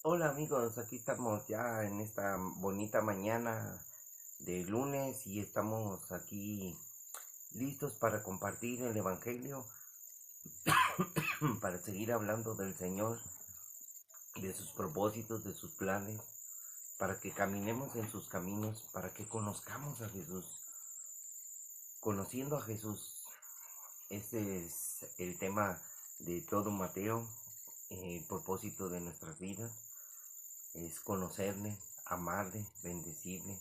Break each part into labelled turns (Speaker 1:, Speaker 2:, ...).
Speaker 1: Hola amigos, aquí estamos ya en esta bonita mañana de lunes y estamos aquí listos para compartir el Evangelio, para seguir hablando del Señor, de sus propósitos, de sus planes, para que caminemos en sus caminos, para que conozcamos a Jesús. Conociendo a Jesús, este es el tema de todo Mateo, el propósito de nuestras vidas. Es conocerle, amarle, bendecirle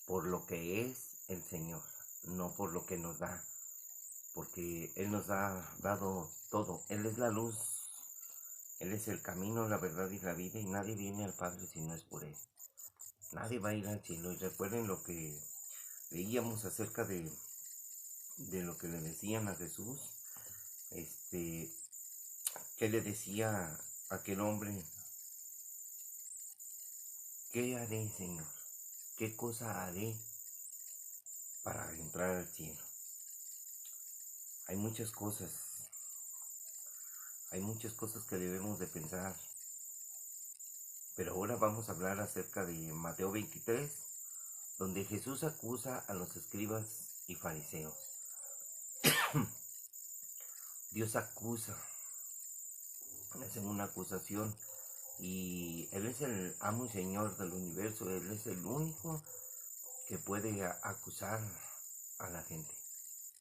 Speaker 1: por lo que es el Señor, no por lo que nos da, porque Él nos ha dado todo. Él es la luz, Él es el camino, la verdad y la vida, y nadie viene al Padre si no es por Él. Nadie va a ir al cielo. Y recuerden lo que leíamos acerca de lo que le decían a Jesús, este, que le decía aquel hombre: ¿qué haré, Señor? ¿Qué cosa haré para entrar al cielo? Hay muchas cosas, hay muchas cosas que debemos de pensar, pero ahora vamos a hablar acerca de Mateo 23, donde Jesús acusa a los escribas y fariseos. Dios acusa, hace una acusación, y Él es el amo y Señor del universo. Él es el único que puede acusar a la gente.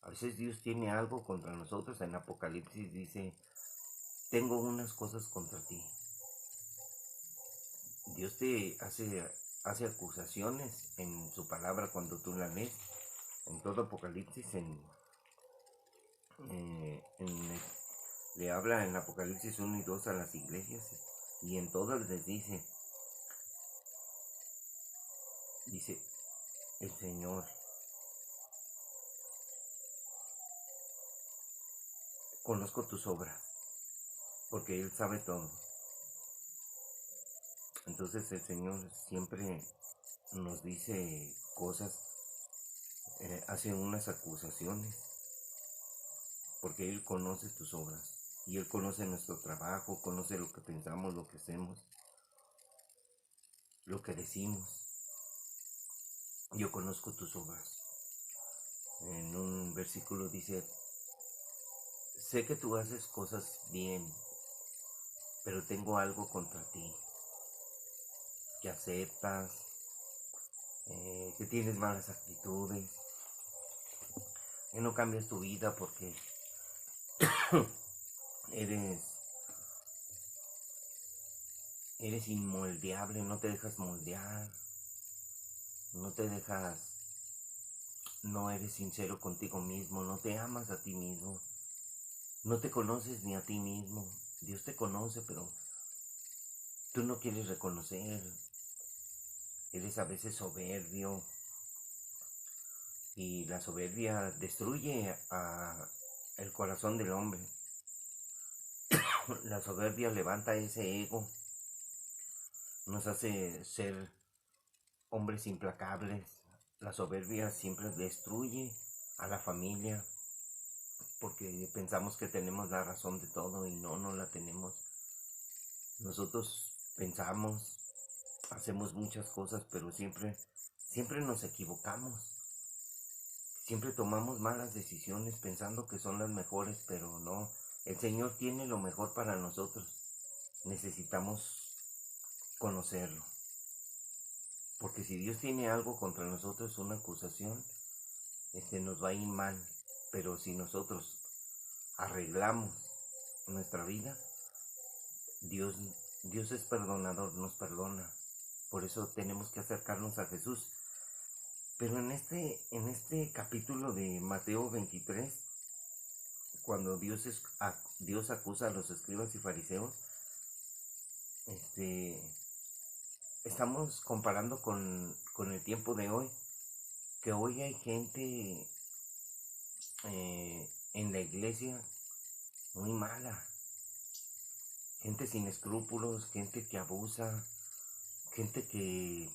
Speaker 1: A veces Dios tiene algo contra nosotros. En Apocalipsis dice: tengo unas cosas contra ti. Dios te hace acusaciones en su palabra cuando tú la lees. En todo Apocalipsis, le habla en Apocalipsis 1 y 2 a las iglesias, y en todas les dice el Señor: conozco tus obras, porque Él sabe todo. Entonces el Señor siempre nos dice cosas, hace unas acusaciones, porque Él conoce tus obras, y Él conoce nuestro trabajo, conoce lo que pensamos, lo que hacemos, lo que decimos. Yo conozco tus obras. En un versículo dice: sé que tú haces cosas bien, pero tengo algo contra ti, que aceptas, que tienes malas actitudes, que no cambias tu vida porque eres, eres inmoldeable, no te dejas moldear, no te dejas, no eres sincero contigo mismo, no te amas a ti mismo, no te conoces ni a ti mismo. Dios te conoce, pero tú no quieres reconocer. Eres a veces soberbio, y la soberbia destruye el corazón del hombre. La soberbia levanta ese ego, nos hace ser hombres implacables. La soberbia siempre destruye a la familia, porque pensamos que tenemos la razón de todo y no la tenemos. Nosotros pensamos, hacemos muchas cosas, pero siempre nos equivocamos. Siempre tomamos malas decisiones pensando que son las mejores, pero no. El Señor tiene lo mejor para nosotros. Necesitamos conocerlo. Porque si Dios tiene algo contra nosotros, una acusación, nos va a ir mal. Pero si nosotros arreglamos nuestra vida, Dios, Dios es perdonador, nos perdona. Por eso tenemos que acercarnos a Jesús. Pero en este capítulo de Mateo 23, cuando Dios acusa a los escribas y fariseos, estamos comparando con el tiempo de hoy, que hoy hay gente en la iglesia muy mala, gente sin escrúpulos, gente que abusa, gente que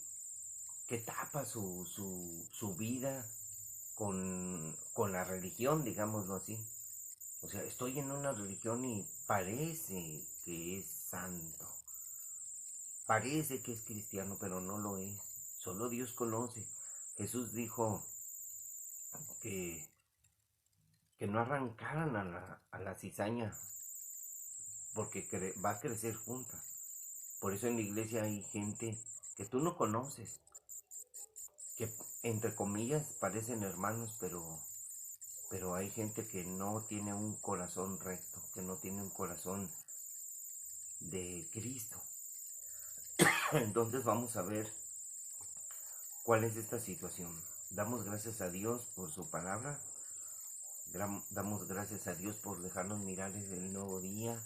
Speaker 1: tapa su vida con la religión, digámoslo así. O sea, estoy en una religión y parece que es santo, parece que es cristiano, pero no lo es. Solo Dios conoce. Jesús dijo que, que no arrancaran a la cizaña, porque va a crecer junta. Por eso en la iglesia hay gente que tú no conoces, que entre comillas parecen hermanos, pero hay gente que no tiene un corazón recto, que no tiene un corazón de Cristo. Entonces vamos a ver cuál es esta situación. Damos gracias a Dios por su palabra. Damos gracias a Dios por dejarnos mirar el nuevo día,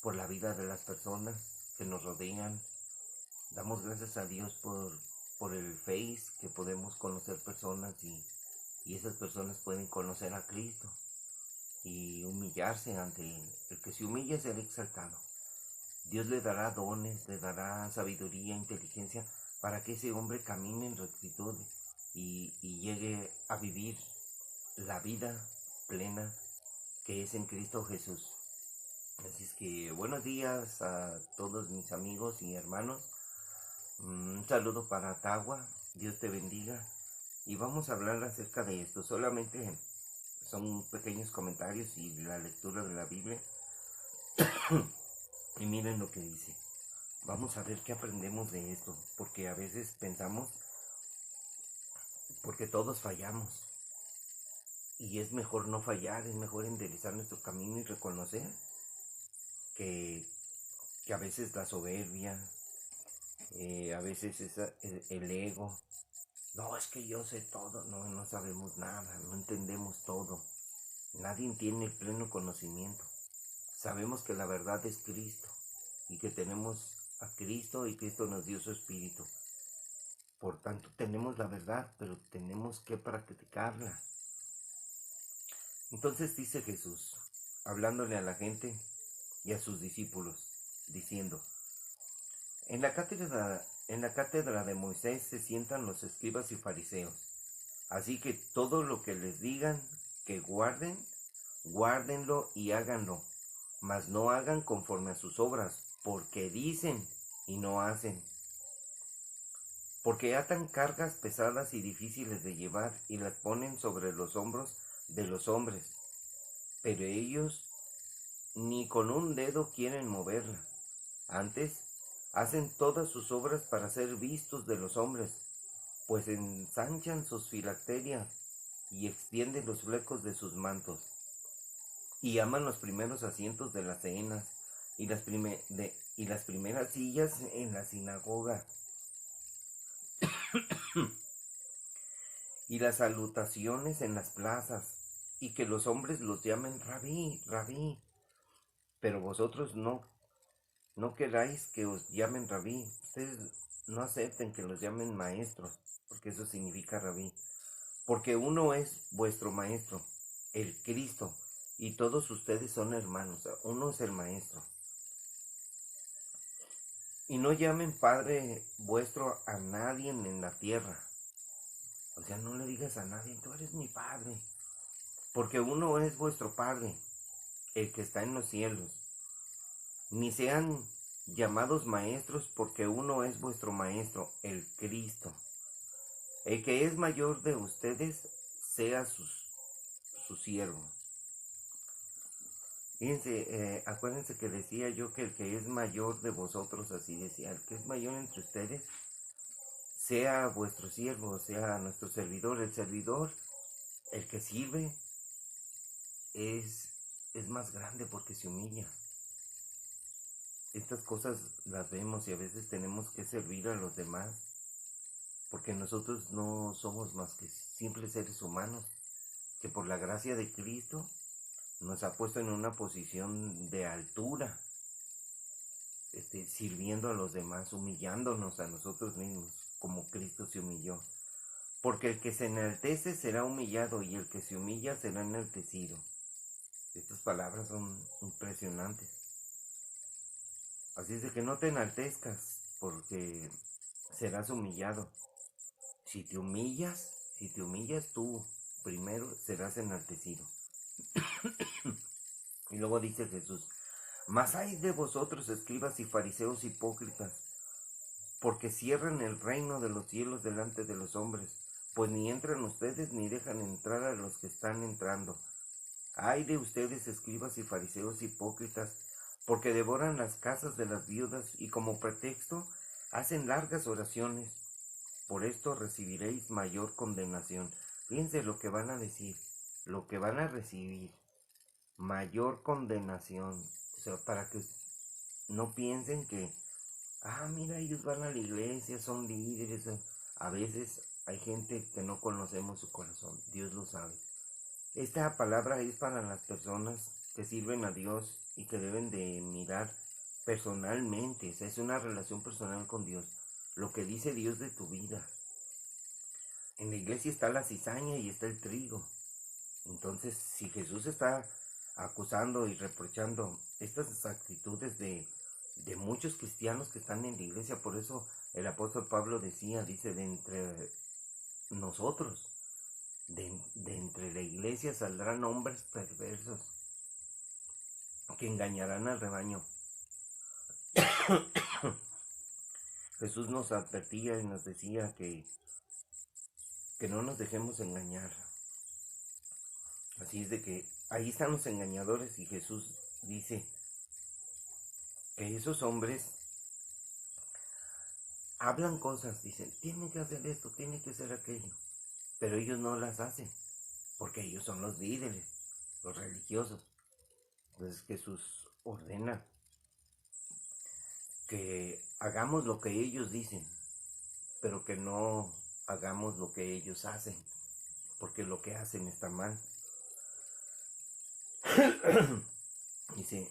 Speaker 1: por la vida de las personas que nos rodean. Damos gracias a Dios por el Face, que podemos conocer personas y esas personas pueden conocer a Cristo y humillarse ante Él. El que se humilla será exaltado. Dios le dará dones, le dará sabiduría, inteligencia, para que ese hombre camine en rectitud y llegue a vivir la vida plena que es en Cristo Jesús. Así es que buenos días a todos mis amigos y hermanos. Un saludo para Tagua, Dios te bendiga. Y vamos a hablar acerca de esto. Solamente son pequeños comentarios y la lectura de la Biblia. Y miren lo que dice. Vamos a ver qué aprendemos de esto, porque a veces pensamos, porque todos fallamos, y es mejor no fallar, es mejor enderezar nuestro camino y reconocer que a veces la soberbia, a veces es el ego. No, es que yo sé todo. No sabemos nada, no entendemos todo. Nadie tiene el pleno conocimiento. Sabemos que la verdad es Cristo y que tenemos a Cristo y Cristo nos dio su Espíritu. Por tanto, tenemos la verdad, pero tenemos que practicarla. Entonces dice Jesús, hablándole a la gente y a sus discípulos, diciendo: en la cátedra de Moisés se sientan los escribas y fariseos. Así que todo lo que les digan que guarden, guárdenlo y háganlo, mas no hagan conforme a sus obras, porque dicen y no hacen. Porque atan cargas pesadas y difíciles de llevar y las ponen sobre los hombros de los hombres, pero ellos ni con un dedo quieren moverla. Antes, hacen todas sus obras para ser vistos de los hombres, pues ensanchan sus filacterias y extienden los flecos de sus mantos, y aman los primeros asientos de las cenas y las primeras sillas en la sinagoga y las salutaciones en las plazas, y que los hombres los llamen rabí, rabí. Pero vosotros no queráis que os llamen rabí. Ustedes no acepten que los llamen maestros, porque eso significa rabí. Porque uno es vuestro maestro, el Cristo, y todos ustedes son hermanos. Uno es el maestro. Y no llamen Padre vuestro a nadie en la tierra. O sea, no le digas a nadie, tú eres mi Padre. Porque uno es vuestro Padre, el que está en los cielos. Ni sean llamados maestros, porque uno es vuestro maestro, el Cristo. El que es mayor de ustedes, sea su siervo. Fíjense, acuérdense que decía yo que el que es mayor de vosotros, así decía, el que es mayor entre ustedes, sea vuestro siervo, sea nuestro servidor. El servidor, el que sirve, es más grande porque se humilla. Estas cosas las vemos y a veces tenemos que servir a los demás, porque nosotros no somos más que simples seres humanos, que por la gracia de Cristo nos ha puesto en una posición de altura, sirviendo a los demás, humillándonos a nosotros mismos, como Cristo se humilló. Porque el que se enaltece será humillado, y el que se humilla será enaltecido. Estas palabras son impresionantes. Así es de que no te enaltezcas, porque serás humillado. Si te humillas tú, primero serás enaltecido. Y luego dice Jesús: mas hay de vosotros, escribas y fariseos hipócritas, porque cierran el reino de los cielos delante de los hombres, pues ni entran ustedes ni dejan entrar a los que están entrando. Ay de ustedes, escribas y fariseos hipócritas, porque devoran las casas de las viudas y como pretexto hacen largas oraciones. Por esto recibiréis mayor condenación. Fíjense lo que van a decir, lo que van a recibir, mayor condenación. O sea, para que no piensen que, mira, ellos van a la iglesia, son líderes. A veces hay gente que no conocemos su corazón, Dios lo sabe. Esta palabra es para las personas que sirven a Dios y que deben de mirar personalmente, o sea, es una relación personal con Dios, lo que dice Dios de tu vida. En la iglesia está la cizaña y está el trigo. Entonces, si Jesús está acusando y reprochando estas actitudes de muchos cristianos que están en la iglesia, por eso el apóstol Pablo dice, de entre nosotros, de entre la iglesia saldrán hombres perversos que engañarán al rebaño. Jesús nos advertía y nos decía que no nos dejemos engañar. Así es de que ahí están los engañadores y Jesús dice que esos hombres hablan cosas, dicen, tienen que hacer esto, tienen que hacer aquello, pero ellos no las hacen, porque ellos son los líderes, los religiosos. Entonces Jesús ordena que hagamos lo que ellos dicen, pero que no hagamos lo que ellos hacen, porque lo que hacen está mal. Dice,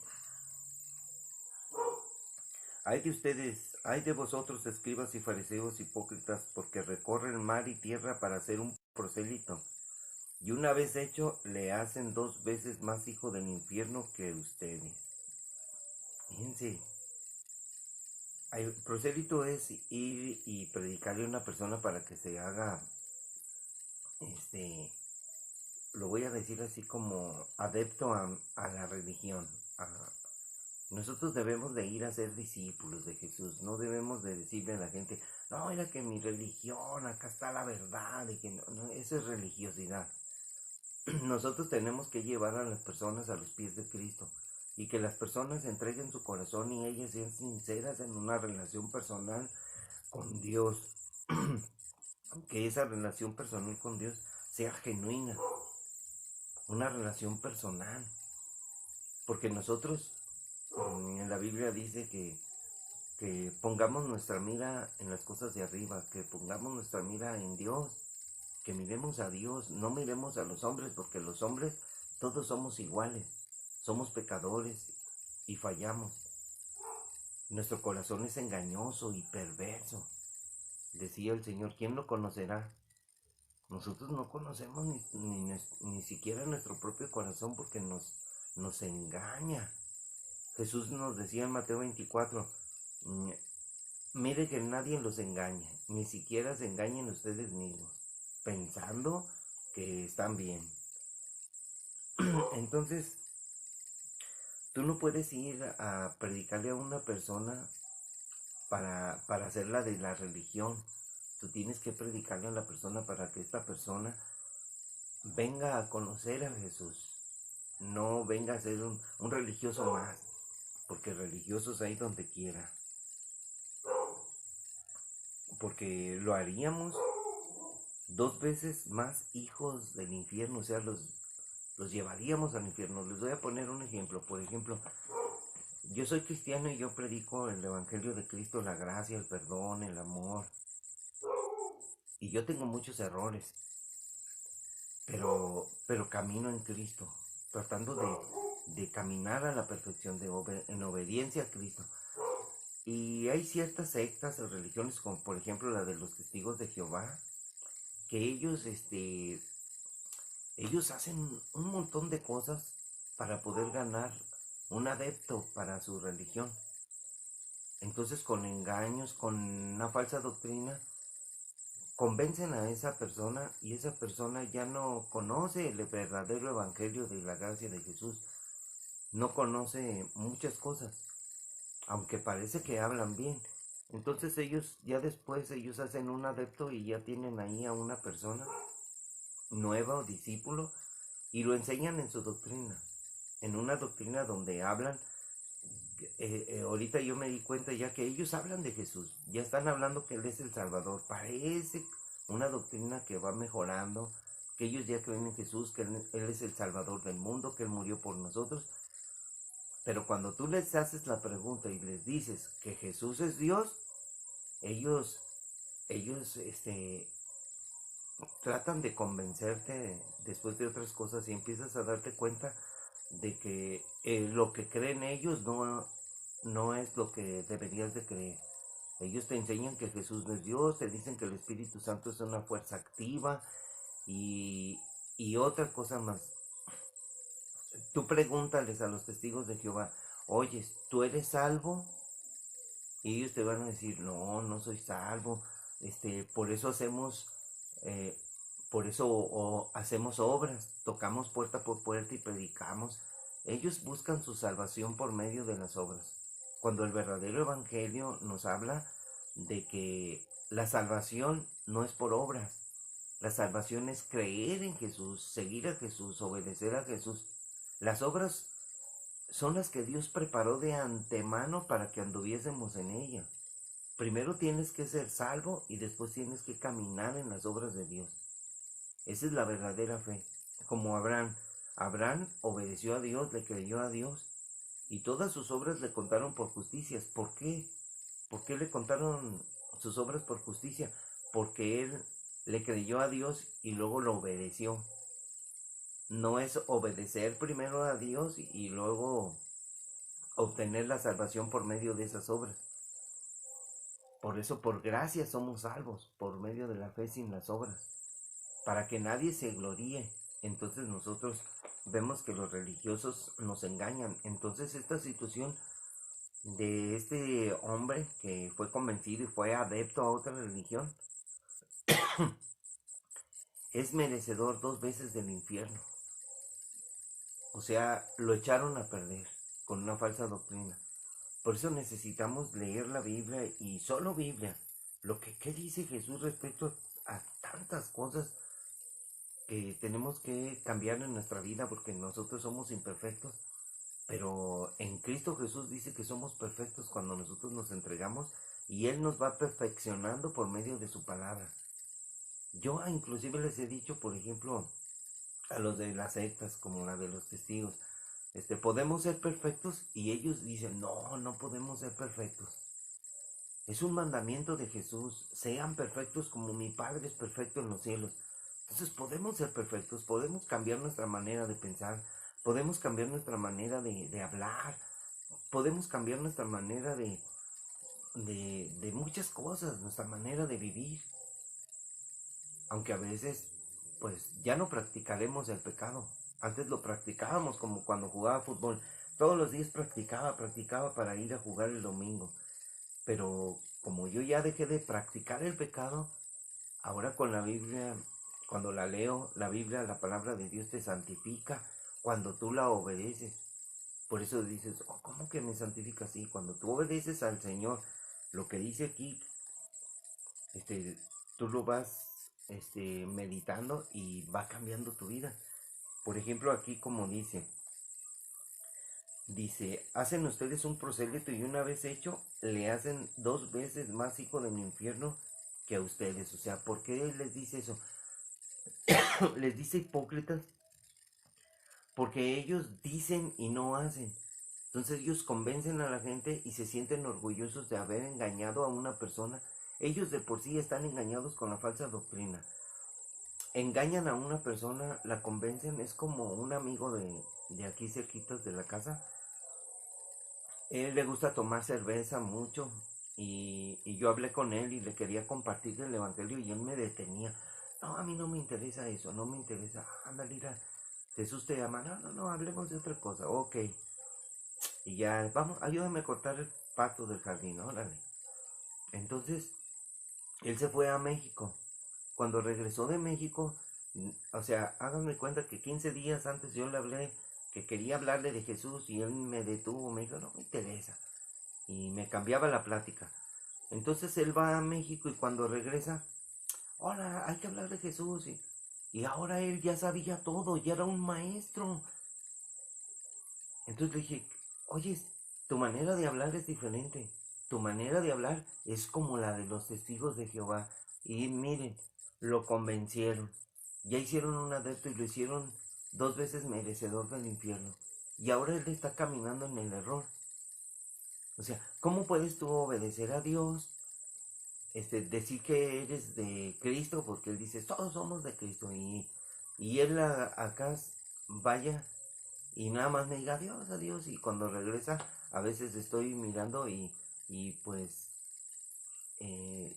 Speaker 1: ay de ustedes, ay de vosotros, escribas y fariseos hipócritas, porque recorren mar y tierra para ser un prosélito, y una vez hecho, le hacen 2 veces más hijo del infierno que ustedes. Fíjense, el prosélito es ir y predicarle a una persona para que se haga, lo voy a decir así como adepto a la religión. Nosotros debemos de ir a ser discípulos de Jesús, no debemos de decirle a la gente, no, mira que mi religión, acá está la verdad, y que no, eso es religiosidad. Nosotros tenemos que llevar a las personas a los pies de Cristo y que las personas entreguen su corazón y ellas sean sinceras en una relación personal con Dios. Que esa relación personal con Dios sea genuina, una relación personal. Porque nosotros, en la Biblia dice que pongamos nuestra mira en las cosas de arriba, que pongamos nuestra mira en Dios, que miremos a Dios, no miremos a los hombres, porque los hombres todos somos iguales, somos pecadores y fallamos. Nuestro corazón es engañoso y perverso. Decía el Señor, ¿quién lo conocerá? Nosotros no conocemos ni siquiera nuestro propio corazón porque nos engaña. Jesús nos decía en Mateo 24, mire que nadie los engañe, ni siquiera se engañen ustedes mismos, pensando que están bien. Entonces, tú no puedes ir a predicarle a una persona para hacerla de la religión. Tú tienes que predicarle a la persona para que esta persona venga a conocer a Jesús. No venga a ser un religioso más, porque religiosos hay donde quiera. Porque lo haríamos 2 veces más hijos del infierno, o sea, los llevaríamos al infierno. Les voy a poner un ejemplo. Por ejemplo, yo soy cristiano y yo predico el Evangelio de Cristo, la gracia, el perdón, el amor. Y yo tengo muchos errores, pero camino en Cristo, tratando de caminar a la perfección, en obediencia a Cristo. Y hay ciertas sectas o religiones, como por ejemplo la de los testigos de Jehová, que ellos hacen un montón de cosas para poder ganar un adepto para su religión. Entonces, con engaños, con una falsa doctrina, convencen a esa persona y esa persona ya no conoce el verdadero evangelio de la gracia de Jesús. No conoce muchas cosas, aunque parece que hablan bien. Entonces ellos, ya después ellos hacen un adepto y ya tienen ahí a una persona nueva o discípulo y lo enseñan en su doctrina, en una doctrina donde hablan. Ahorita yo me di cuenta ya que ellos hablan de Jesús, ya están hablando que Él es el Salvador. Parece una doctrina que va mejorando, que ellos ya creen en Jesús, que Él es el Salvador del mundo, que Él murió por nosotros. Pero cuando tú les haces la pregunta y les dices que Jesús es Dios, ellos, ellos tratan de convencerte después de otras cosas y empiezas a darte cuenta de que lo que creen ellos no es lo que deberías de creer. Ellos te enseñan que Jesús no es Dios, te dicen que el Espíritu Santo es una fuerza activa y, y otra cosa más. Tú pregúntales a los testigos de Jehová, oye, ¿tú eres salvo? Y ellos te van a decir, no, no soy salvo. Por eso hacemos, eh, hacemos obras, tocamos puerta por puerta y predicamos. Ellos buscan su salvación por medio de las obras. Cuando el verdadero evangelio nos habla de que la salvación no es por obras, la salvación es creer en Jesús, seguir a Jesús, obedecer a Jesús. Las obras son las que Dios preparó de antemano para que anduviésemos en ella. Primero tienes que ser salvo y después tienes que caminar en las obras de Dios. Esa es la verdadera fe. Como Abraham. Abraham obedeció a Dios, le creyó a Dios y todas sus obras le contaron por justicias. ¿Por qué? ¿Por qué le contaron sus obras por justicia? Porque él le creyó a Dios y luego lo obedeció. No es obedecer primero a Dios y luego obtener la salvación por medio de esas obras. Por eso, por gracia somos salvos, por medio de la fe sin las obras, para que nadie se gloríe. Entonces nosotros vemos que los religiosos nos engañan. Entonces esta situación de este hombre que fue convencido y fue adepto a otra religión, es merecedor 2 veces del infierno. O sea, lo echaron a perder con una falsa doctrina. Por eso necesitamos leer la Biblia y solo Biblia. ¿Qué dice Jesús respecto a tantas cosas que tenemos que cambiar en nuestra vida porque nosotros somos imperfectos? Pero en Cristo Jesús dice que somos perfectos cuando nosotros nos entregamos y Él nos va perfeccionando por medio de su palabra. Yo inclusive les he dicho, por ejemplo, a los de las sectas como la de los testigos, podemos ser perfectos y ellos dicen, no, no podemos ser perfectos. Es un mandamiento de Jesús, sean perfectos como mi Padre es perfecto en los cielos. Entonces podemos ser perfectos, podemos cambiar nuestra manera de pensar, podemos cambiar nuestra manera de hablar, podemos cambiar nuestra manera de muchas cosas, nuestra manera de vivir. Aunque a veces, pues ya no practicaremos el pecado. Antes lo practicábamos como cuando jugaba fútbol. Todos los días practicaba para ir a jugar el domingo. Pero como yo ya dejé de practicar el pecado, ahora con la Biblia, cuando la leo, la Biblia, la palabra de Dios te santifica cuando tú la obedeces. Por eso dices, oh, ¿cómo que me santifica así? Cuando tú obedeces al Señor, lo que dice aquí, tú lo vas meditando y va cambiando tu vida. Por ejemplo, aquí como dice, hacen ustedes un prosélito y una vez hecho, le hacen 2 veces más hijo del infierno que a ustedes. O sea, ¿por qué les dice eso? Les dice hipócritas porque ellos dicen y no hacen. Entonces ellos convencen a la gente y se sienten orgullosos de haber engañado a una persona. Ellos de por sí están engañados con la falsa doctrina. Engañan a una persona, la convencen, es como un amigo de aquí cerquitas de la casa. Él le gusta tomar cerveza mucho y yo hablé con él y le quería compartir el evangelio y él me detenía. No, a mí no me interesa eso, no me interesa. Ándale, mira, Jesús te llama. No, hablemos de otra cosa. Ok. Y ya, vamos, ayúdame a cortar el pasto del jardín, órale. Entonces, él se fue a México. Cuando regresó de México, o sea, háganme cuenta que 15 días antes yo le hablé que quería hablarle de Jesús y él me detuvo, me dijo, no me interesa. Y me cambiaba la plática. Entonces él va a México y cuando regresa, hola, hay que hablar de Jesús. Y ahora él ya sabía todo, ya era un maestro. Entonces le dije, oye, tu manera de hablar es diferente. Tu manera de hablar es como la de los testigos de Jehová. Y miren, lo convencieron. Ya hicieron un adepto y lo hicieron 2 veces merecedor del infierno. Y ahora él está caminando en el error. O sea, ¿cómo puedes tú obedecer a Dios? Decir que eres de Cristo, porque él dice, todos somos de Cristo. Y él acá vaya y nada más me diga adiós, adiós. Y cuando regresa, a veces estoy mirando y pues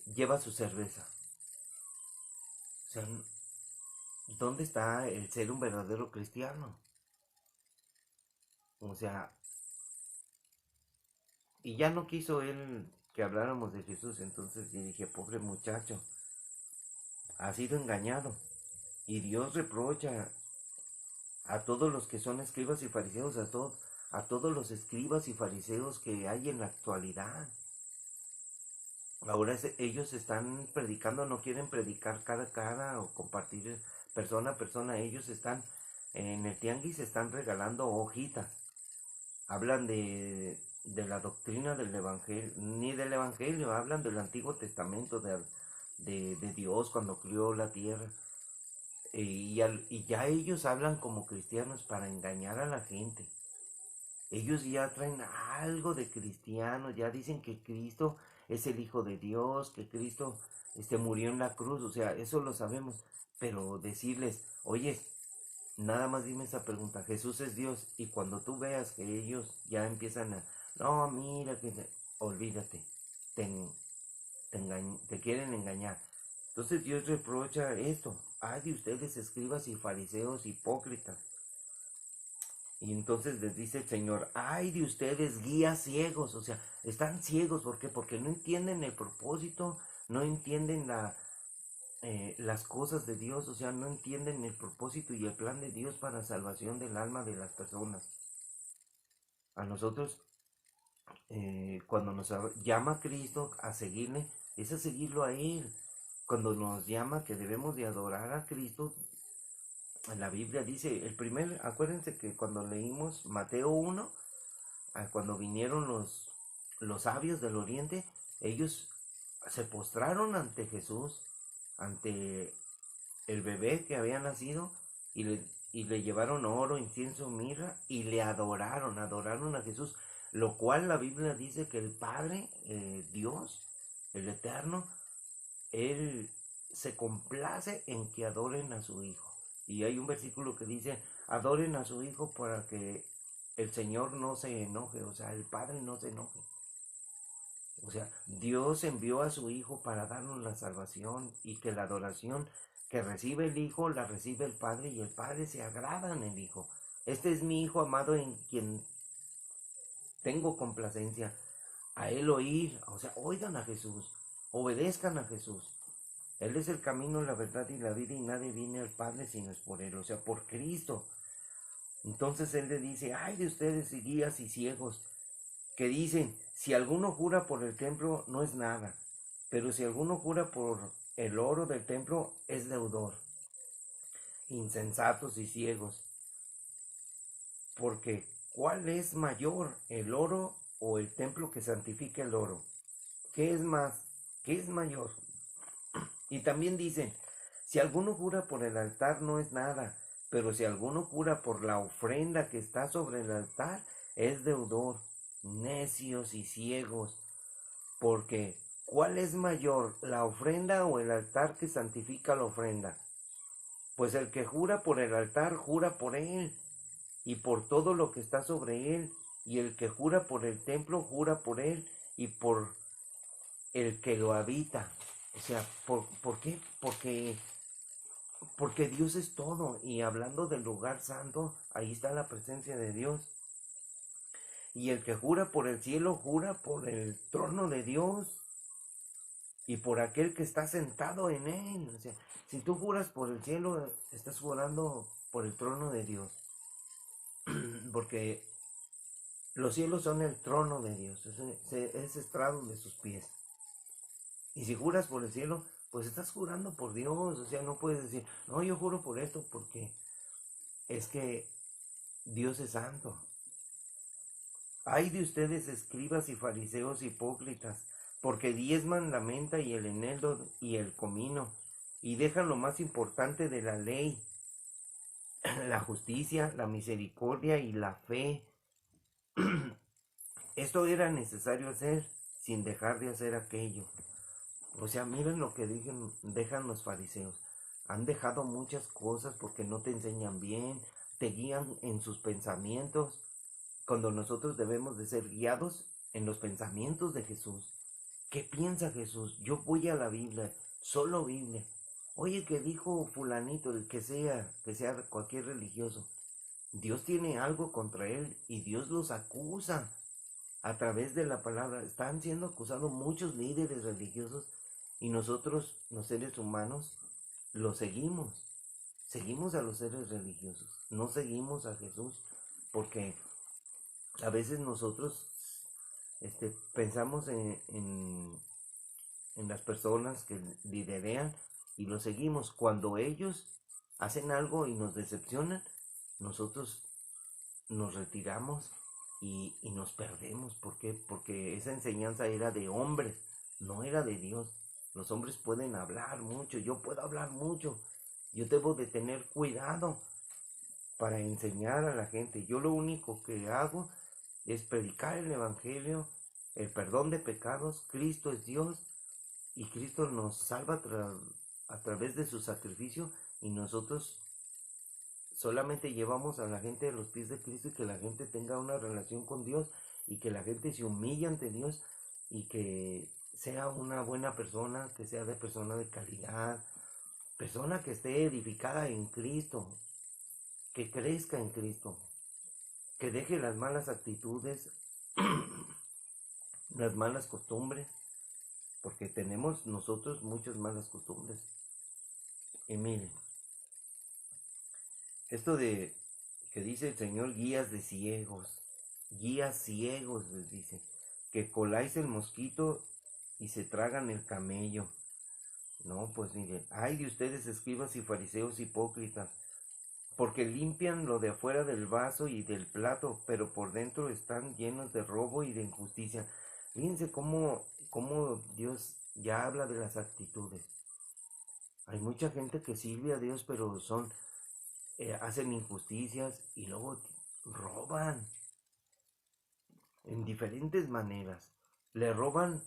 Speaker 1: lleva su cerveza. O sea, ¿dónde está el ser un verdadero cristiano? O sea, y ya no quiso él que habláramos de Jesús. Entonces yo dije, pobre muchacho, ha sido engañado. Y Dios reprocha a todos los que son escribas y fariseos, a todos los escribas y fariseos que hay en la actualidad. Ahora ellos están predicando, no quieren predicar cara a cara o compartir persona a persona. Ellos están en el tianguis, están regalando hojitas. Hablan de la doctrina del evangelio, ni del evangelio, hablan del Antiguo Testamento, de Dios cuando crió la tierra. Y ya ellos hablan como cristianos para engañar a la gente. Ellos ya traen algo de cristiano, ya dicen que Cristo es el Hijo de Dios, que Cristo murió en la cruz, o sea, eso lo sabemos. Pero decirles, oye, nada más dime esa pregunta, Jesús es Dios, y cuando tú veas que ellos ya empiezan a, no, mira, olvídate, te, te quieren engañar. Entonces Dios reprocha esto, ay de ustedes escribas y fariseos hipócritas. Y entonces les dice el Señor, ay de ustedes guías ciegos, o sea, están ciegos, ¿por qué? Porque no entienden el propósito, no entienden las cosas de Dios, o sea, no entienden el propósito y el plan de Dios para la salvación del alma de las personas. A nosotros, cuando nos llama Cristo a seguirle, es a seguirlo a Él. Cuando nos llama que debemos de adorar a Cristo, la Biblia dice, acuérdense que cuando leímos Mateo 1, cuando vinieron los sabios del oriente, ellos se postraron ante Jesús, ante el bebé que había nacido, y le llevaron oro, incienso, mirra, y le adoraron a Jesús, lo cual la Biblia dice que el Padre, Dios, el Eterno, Él se complace en que adoren a su Hijo. Y hay un versículo que dice, adoren a su Hijo para que el Señor no se enoje, o sea, el Padre no se enoje. O sea, Dios envió a su Hijo para darnos la salvación y que la adoración que recibe el Hijo la recibe el Padre y el Padre se agrada en el Hijo. Este es mi Hijo amado en quien tengo complacencia. A Él oír, o sea, oigan a Jesús, obedezcan a Jesús. Él es el camino, la verdad y la vida y nadie viene al Padre sino es por Él, o sea, por Cristo. Entonces Él le dice, ay de ustedes y guías y ciegos, que dicen, si alguno jura por el templo no es nada, pero si alguno jura por el oro del templo es deudor. Insensatos y ciegos, porque ¿cuál es mayor, el oro o el templo que santifica el oro? ¿Qué es más? ¿Qué es mayor? Y también dicen, si alguno jura por el altar no es nada, pero si alguno jura por la ofrenda que está sobre el altar, es deudor. Necios y ciegos, porque ¿cuál es mayor, la ofrenda o el altar que santifica la ofrenda? Pues el que jura por el altar, jura por él, y por todo lo que está sobre él, y el que jura por el templo, jura por él, y por el que lo habita. O sea, ¿por qué? Porque Dios es todo, y hablando del lugar santo, ahí está la presencia de Dios. Y el que jura por el cielo, jura por el trono de Dios y por aquel que está sentado en él. O sea, si tú juras por el cielo, estás jurando por el trono de Dios. Porque los cielos son el trono de Dios, es estrado de sus pies. Y si juras por el cielo, pues estás jurando por Dios. O sea, no puedes decir, no, yo juro por esto porque es que Dios es santo. Ay de ustedes, escribas y fariseos hipócritas, porque diezman la menta y el eneldo y el comino, y dejan lo más importante de la ley, la justicia, la misericordia y la fe. Esto era necesario hacer sin dejar de hacer aquello. O sea, miren lo que dejan los fariseos. Han dejado muchas cosas porque no te enseñan bien, te guían en sus pensamientos, cuando nosotros debemos de ser guiados en los pensamientos de Jesús. ¿Qué piensa Jesús? Yo voy a la Biblia, solo Biblia. Oye, ¿qué dijo fulanito, el que sea cualquier religioso? Dios tiene algo contra él y Dios los acusa a través de la palabra. Están siendo acusados muchos líderes religiosos y nosotros, los seres humanos, los seguimos. Seguimos a los seres religiosos, no seguimos a Jesús, porque a veces nosotros pensamos en las personas que liderean y los seguimos. Cuando ellos hacen algo y nos decepcionan, nosotros nos retiramos y nos perdemos. ¿Por qué? Porque esa enseñanza era de hombres, no era de Dios. Los hombres pueden hablar mucho, yo puedo hablar mucho. Yo debo de tener cuidado para enseñar a la gente. Yo lo único que hago es predicar el evangelio, el perdón de pecados. Cristo es Dios y Cristo nos salva a través de su sacrificio, y nosotros solamente llevamos a la gente a los pies de Cristo, y que la gente tenga una relación con Dios y que la gente se humille ante Dios y que sea una buena persona, que sea de persona de calidad, persona que esté edificada en Cristo, que crezca en Cristo, que deje las malas actitudes, las malas costumbres, porque tenemos nosotros muchas malas costumbres. Y miren, esto de que dice el Señor, guías ciegos, les dice, que coláis el mosquito y se tragan el camello. No, pues miren, ay de ustedes, escribas y fariseos hipócritas, porque limpian lo de afuera del vaso y del plato, pero por dentro están llenos de robo y de injusticia. Fíjense cómo Dios ya habla de las actitudes. Hay mucha gente que sirve a Dios, pero hacen injusticias y luego roban en diferentes maneras. Le roban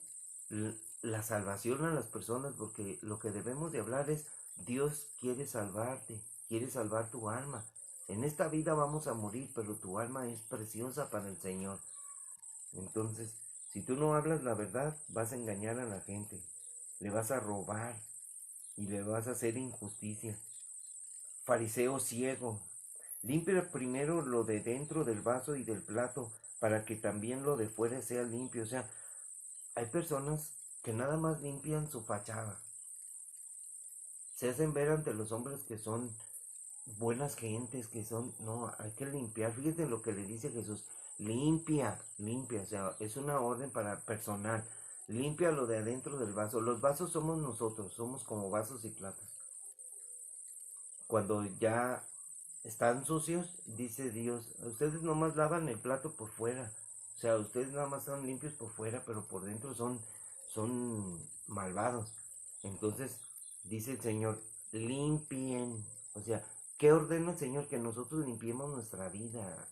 Speaker 1: la salvación a las personas, porque lo que debemos de hablar es: Dios quiere salvarte, quiere salvar tu alma. En esta vida vamos a morir, pero tu alma es preciosa para el Señor. Entonces, si tú no hablas la verdad, vas a engañar a la gente, le vas a robar y le vas a hacer injusticia. Fariseo ciego, limpia primero lo de dentro del vaso y del plato, para que también lo de fuera sea limpio. O sea, hay personas que nada más limpian su fachada. Se hacen ver ante los hombres que son buenas gentes, que son... No, hay que limpiar. Fíjate lo que le dice Jesús. Limpia. O sea, es una orden para personal. Limpia lo de adentro del vaso. Los vasos somos nosotros, somos como vasos y platos. Cuando ya están sucios, dice Dios, ustedes nomás lavan el plato por fuera. O sea, ustedes nada más son limpios por fuera, pero por dentro son malvados. Entonces, dice el Señor, limpien. O sea, ¿qué ordena el Señor? Que nosotros limpiemos nuestra vida.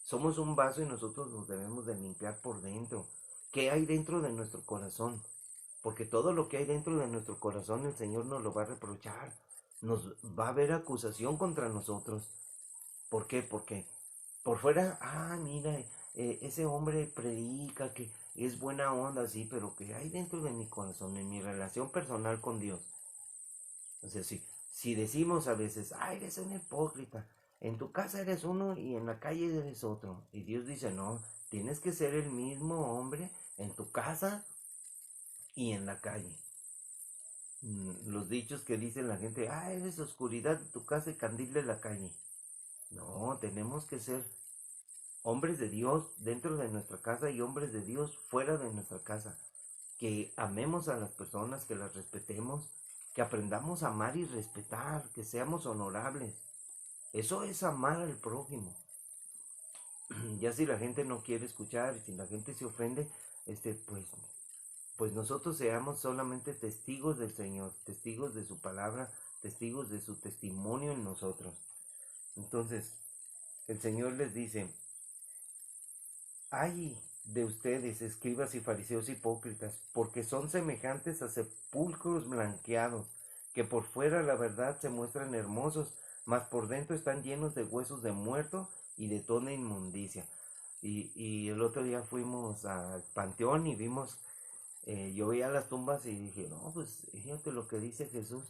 Speaker 1: Somos un vaso y nosotros nos debemos de limpiar por dentro. ¿Qué hay dentro de nuestro corazón? Porque todo lo que hay dentro de nuestro corazón el Señor nos lo va a reprochar. Nos va a haber acusación contra nosotros. ¿Por qué? Porque por fuera, mira, ese hombre predica que es buena onda, sí, pero que hay dentro de mi corazón, en mi relación personal con Dios. O sea, si decimos a veces, eres un hipócrita, en tu casa eres uno y en la calle eres otro. Y Dios dice, no, tienes que ser el mismo hombre en tu casa y en la calle. Los dichos que dice la gente, eres oscuridad de tu casa y candil de la calle. No, tenemos que ser hombres de Dios dentro de nuestra casa y hombres de Dios fuera de nuestra casa. que amemos a las personas, que las respetemos, que aprendamos a amar y respetar, que seamos honorables. Eso es amar al prójimo. Ya si la gente no quiere escuchar, si la gente se ofende, pues nosotros seamos solamente testigos del Señor, testigos de su palabra, testigos de su testimonio en nosotros. Entonces, el Señor les dice: ay de ustedes, escribas y fariseos hipócritas, porque son semejantes a sepulcros blanqueados, que por fuera la verdad se muestran hermosos, mas por dentro están llenos de huesos de muerto y de toda inmundicia. Y el otro día fuimos al panteón y vimos, yo veía las tumbas y dije, no, pues fíjate lo que dice Jesús.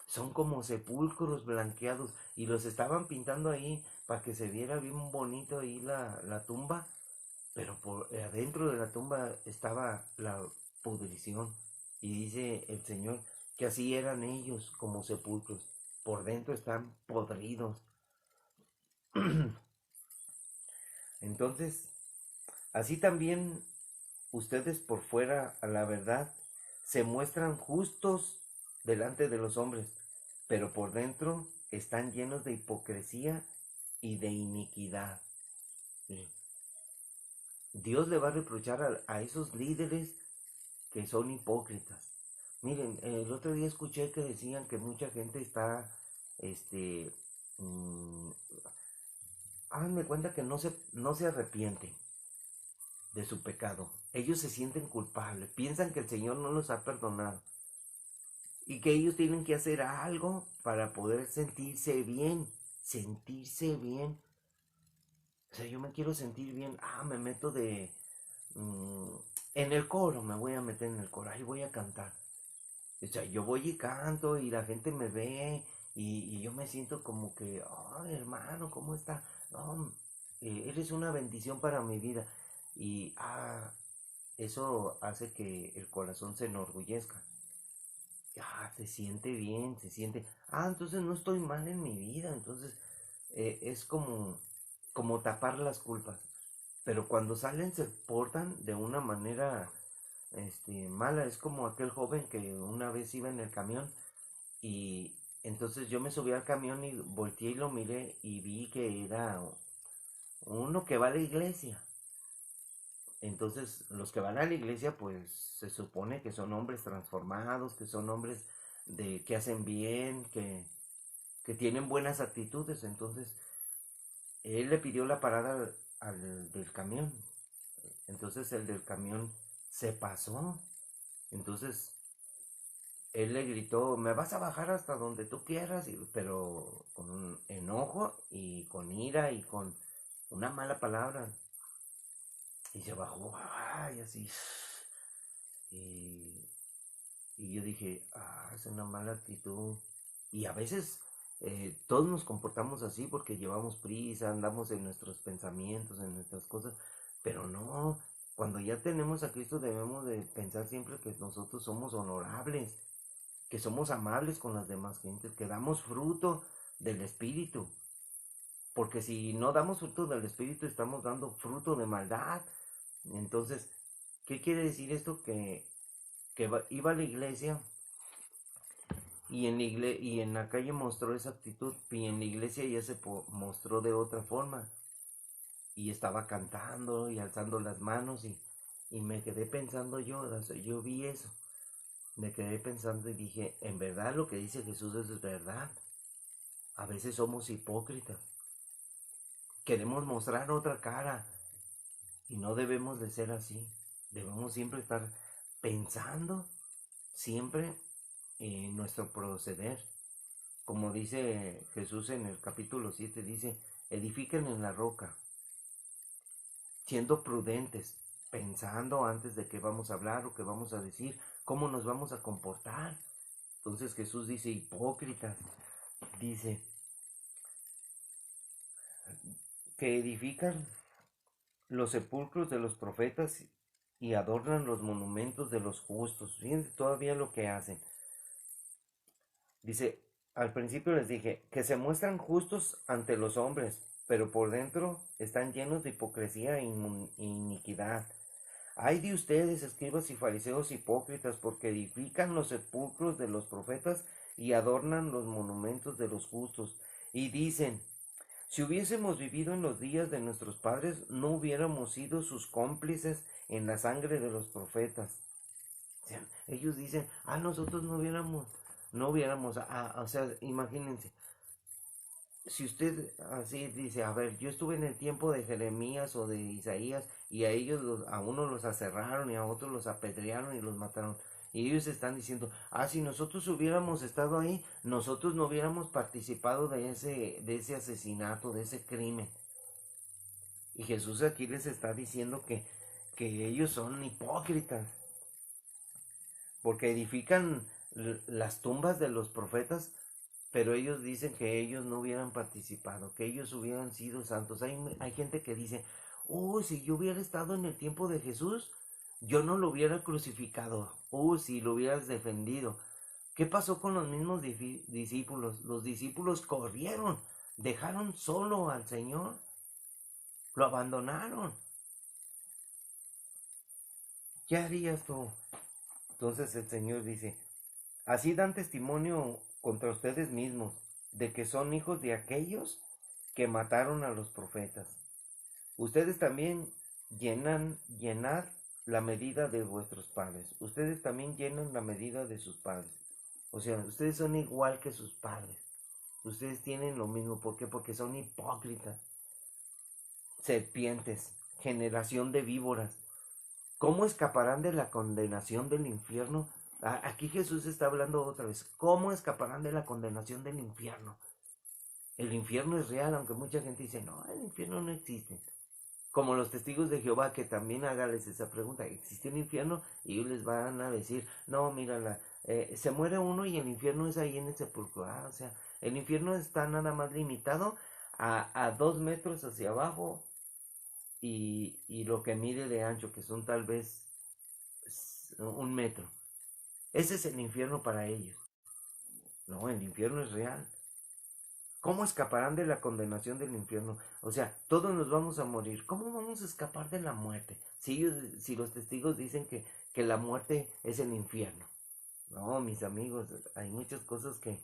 Speaker 1: Son como sepulcros blanqueados y los estaban pintando ahí para que se viera bien bonito ahí la tumba, pero por adentro de la tumba estaba la pudrición. Y dice el Señor que así eran ellos, como sepulcros. Por dentro están podridos. Entonces, así también ustedes por fuera, a la verdad, se muestran justos delante de los hombres, pero por dentro están llenos de hipocresía y de iniquidad. Dios le va a reprochar a esos líderes que son hipócritas. Miren, el otro día escuché que decían que mucha gente está, este, mm, háganme cuenta que no se arrepienten de su pecado. Ellos se sienten culpables, piensan que el Señor no los ha perdonado y que ellos tienen que hacer algo para poder sentirse bien, sentirse bien. O sea, yo me quiero sentir bien, me meto mm, en el coro, me voy a meter en el coro, ahí voy a cantar. O sea, yo voy y canto y la gente me ve y yo me siento como que, hermano, ¿cómo está? No, eres una bendición para mi vida. Y eso hace que el corazón se enorgullezca. Se siente bien, se siente, entonces no estoy mal en mi vida. Entonces es como tapar las culpas. Pero cuando salen se portan de una manera mala. Es como aquel joven que una vez iba en el camión y entonces yo me subí al camión y volteé y lo miré y vi que era uno que va a la iglesia. Entonces los que van a la iglesia pues se supone que son hombres transformados, que son hombres que hacen bien, que tienen buenas actitudes. Entonces él le pidió la parada al del camión. Entonces el del camión se pasó. Entonces él le gritó, me vas a bajar hasta donde tú quieras, pero con un enojo y con ira y con una mala palabra. Y se bajó, y así. Y, y yo dije, es una mala actitud. Y a veces todos nos comportamos así porque llevamos prisa, andamos en nuestros pensamientos, en nuestras cosas, pero no, cuando ya tenemos a Cristo debemos de pensar siempre que nosotros somos honorables, que somos amables con las demás gentes, que damos fruto del Espíritu. Porque si no damos fruto del Espíritu, estamos dando fruto de maldad. Entonces, ¿qué quiere decir esto? Que iba a la iglesia y en la calle mostró esa actitud, y en la iglesia ya se mostró de otra forma. Y estaba cantando y alzando las manos y me quedé pensando yo vi eso. Me quedé pensando y dije, en verdad lo que dice Jesús es verdad. A veces somos hipócritas. Queremos mostrar otra cara y no debemos de ser así. Debemos siempre estar pensando siempre en nuestro proceder. Como dice Jesús en el capítulo 7, dice, edifiquen en la roca, siendo prudentes, pensando antes de qué vamos a hablar o qué vamos a decir, cómo nos vamos a comportar. Entonces Jesús dice, hipócritas, dice, que edifican los sepulcros de los profetas y adornan los monumentos de los justos. Fíjense todavía lo que hacen. Dice, al principio les dije, que se muestran justos ante los hombres, pero por dentro están llenos de hipocresía e iniquidad. Ay de ustedes, escribas y fariseos hipócritas, porque edifican los sepulcros de los profetas y adornan los monumentos de los justos. Y dicen, si hubiésemos vivido en los días de nuestros padres, no hubiéramos sido sus cómplices en la sangre de los profetas. O sea, ellos dicen, nosotros no hubiéramos, o sea, imagínense, si usted así dice, a ver, yo estuve en el tiempo de Jeremías o de Isaías y a ellos, a unos los aserraron y a otros los apedrearon y los mataron. Y ellos están diciendo, si nosotros hubiéramos estado ahí, nosotros no hubiéramos participado de ese asesinato, de ese crimen. Y Jesús aquí les está diciendo que ellos son hipócritas, porque edifican las tumbas de los profetas, pero ellos dicen que ellos no hubieran participado, que ellos hubieran sido santos. Hay gente que dice, si yo hubiera estado en el tiempo de Jesús, yo no lo hubiera crucificado. Si lo hubieras defendido. ¿Qué pasó con los mismos discípulos? Los discípulos corrieron, dejaron solo al Señor, lo abandonaron. ¿Qué harías tú? Entonces el Señor dice, así dan testimonio contra ustedes mismos de que son hijos de aquellos que mataron a los profetas. Ustedes también llenad la medida de vuestros padres. Ustedes también llenan la medida de sus padres. O sea, ustedes son igual que sus padres. Ustedes tienen lo mismo. ¿Por qué? Porque son hipócritas. Serpientes, generación de víboras. ¿Cómo escaparán de la condenación del infierno? Aquí Jesús está hablando otra vez. ¿Cómo escaparán de la condenación del infierno? El infierno es real, aunque mucha gente dice, no, el infierno no existe. Como los testigos de Jehová, que también hágales esa pregunta, ¿existe el infierno? Y ellos les van a decir, no, mira, se muere uno y el infierno es ahí en el sepulcro. O sea, el infierno está nada más limitado a 2 metros hacia abajo y lo que mide de ancho, que son tal vez 1 metro. Ese es el infierno para ellos. No, el infierno es real. ¿Cómo escaparán de la condenación del infierno? O sea, todos nos vamos a morir. ¿Cómo vamos a escapar de la muerte? Si los testigos dicen que la muerte es el infierno. No, mis amigos, hay muchas cosas que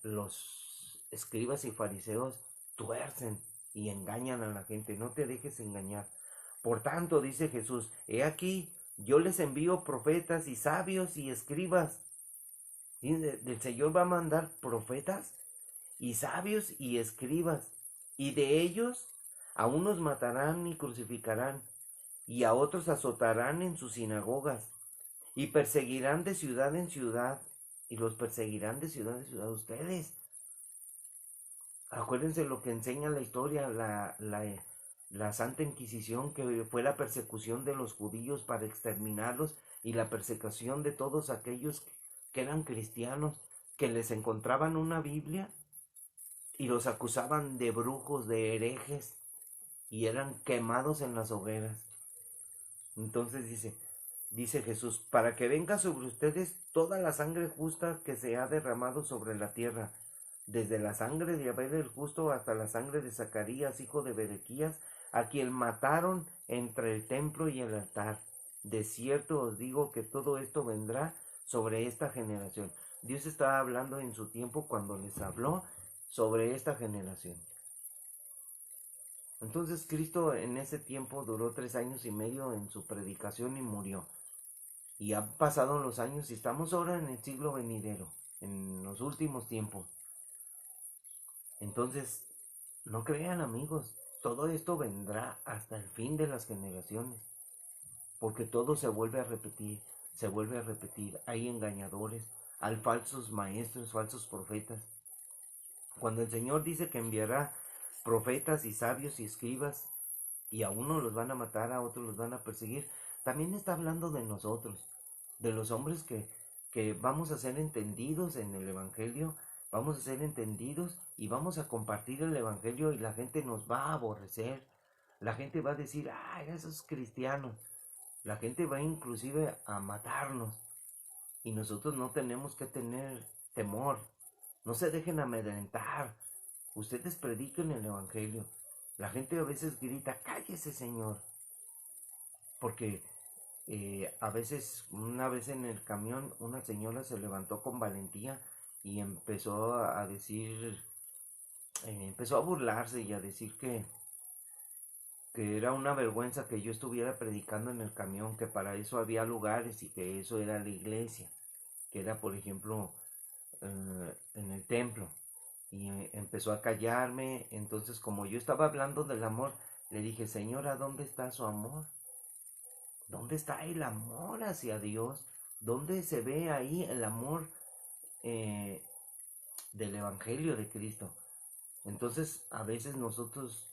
Speaker 1: los escribas y fariseos tuercen y engañan a la gente. No te dejes engañar. Por tanto, dice Jesús, he aquí, yo les envío profetas y sabios y escribas. ¿Sí? El Señor va a mandar profetas y sabios y escribas, y de ellos a unos matarán y crucificarán, y a otros azotarán en sus sinagogas, y perseguirán de ciudad en ciudad, y los perseguirán de ciudad en ciudad ustedes. Acuérdense lo que enseña la historia, la Santa Inquisición, que fue la persecución de los judíos para exterminarlos, y la persecución de todos aquellos que eran cristianos, que les encontraban una Biblia y los acusaban de brujos, de herejes, y eran quemados en las hogueras. Entonces dice Jesús, para que venga sobre ustedes toda la sangre justa que se ha derramado sobre la tierra, desde la sangre de Abel el justo hasta la sangre de Zacarías, hijo de Berequías, a quien mataron entre el templo y el altar. De cierto os digo que todo esto vendrá sobre esta generación. Dios estaba hablando en su tiempo cuando les habló sobre esta generación. Entonces Cristo en ese tiempo duró 3 años y medio en su predicación y murió. Y han pasado los años y estamos ahora en el siglo venidero, en los últimos tiempos. Entonces, no crean, amigos, todo esto vendrá hasta el fin de las generaciones, porque todo se vuelve a repetir, se vuelve a repetir. Hay engañadores, hay falsos maestros, falsos profetas. Cuando el Señor dice que enviará profetas y sabios y escribas, y a unos los van a matar, a otros los van a perseguir, también está hablando de nosotros, de los hombres que vamos a ser entendidos en el Evangelio, vamos a ser entendidos y vamos a compartir el Evangelio, y la gente nos va a aborrecer, la gente va a decir, esos cristianos, la gente va inclusive a matarnos, y nosotros no tenemos que tener temor. No se dejen amedrentar. Ustedes prediquen el Evangelio. La gente a veces grita, cállese, Señor. porque a veces, una vez en el camión, una señora se levantó con valentía y empezó a decir, empezó a burlarse y a decir que era una vergüenza que yo estuviera predicando en el camión, que para eso había lugares y que eso era la iglesia, que era, por ejemplo, en el templo. Y empezó a callarme. Entonces, como yo estaba hablando del amor, le dije: Señora, ¿dónde está su amor? ¿Dónde está el amor hacia Dios? ¿Dónde se ve ahí el amor eh, del Evangelio de Cristo? Entonces, a veces nosotros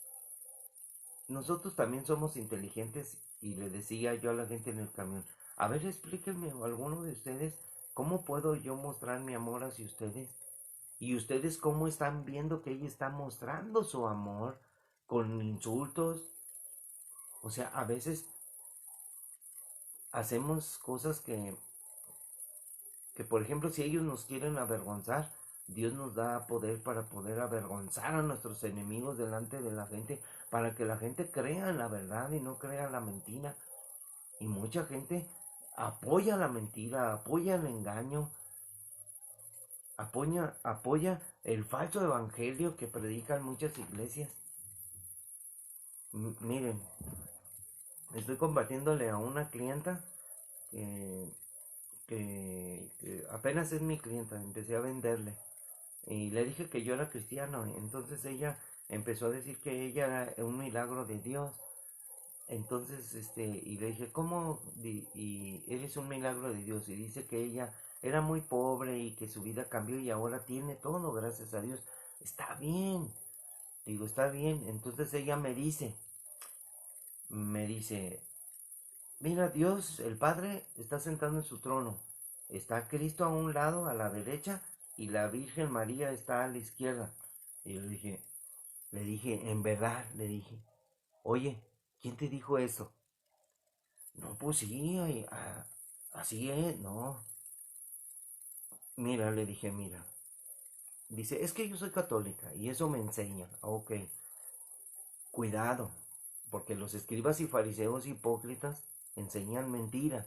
Speaker 1: también somos inteligentes, y le decía yo a la gente en el camión: a ver, explíquenme, alguno de ustedes, ¿cómo puedo yo mostrar mi amor hacia ustedes? Y ustedes, ¿cómo están viendo que ella está mostrando su amor? Con insultos. O sea, a veces hacemos cosas que por ejemplo, si ellos nos quieren avergonzar, Dios nos da poder para poder avergonzar a nuestros enemigos delante de la gente, para que la gente crea en la verdad y no crea la mentira. Y mucha gente apoya la mentira, apoya el engaño, apoya el falso evangelio que predican muchas iglesias. Miren, estoy combatiéndole a una clienta que, que apenas es mi clienta. Empecé a venderle y le dije que yo era cristiano. Entonces ella empezó a decir que ella era un milagro de Dios. Entonces, y le dije: ¿cómo? Y eres un milagro de Dios. Y dice que ella era muy pobre y que su vida cambió y ahora tiene todo, gracias a Dios. Está bien. Digo: está bien. Entonces ella me dice: mira, Dios, el Padre, está sentado en su trono. Está Cristo a un lado, a la derecha, y la Virgen María está a la izquierda. Y yo le dije, en verdad, le dije: oye, ¿quién te dijo eso? No, pues sí, así es, no. Mira, le dije: mira. Dice: es que yo soy católica y eso me enseña. Ok, cuidado, porque los escribas y fariseos hipócritas enseñan mentira.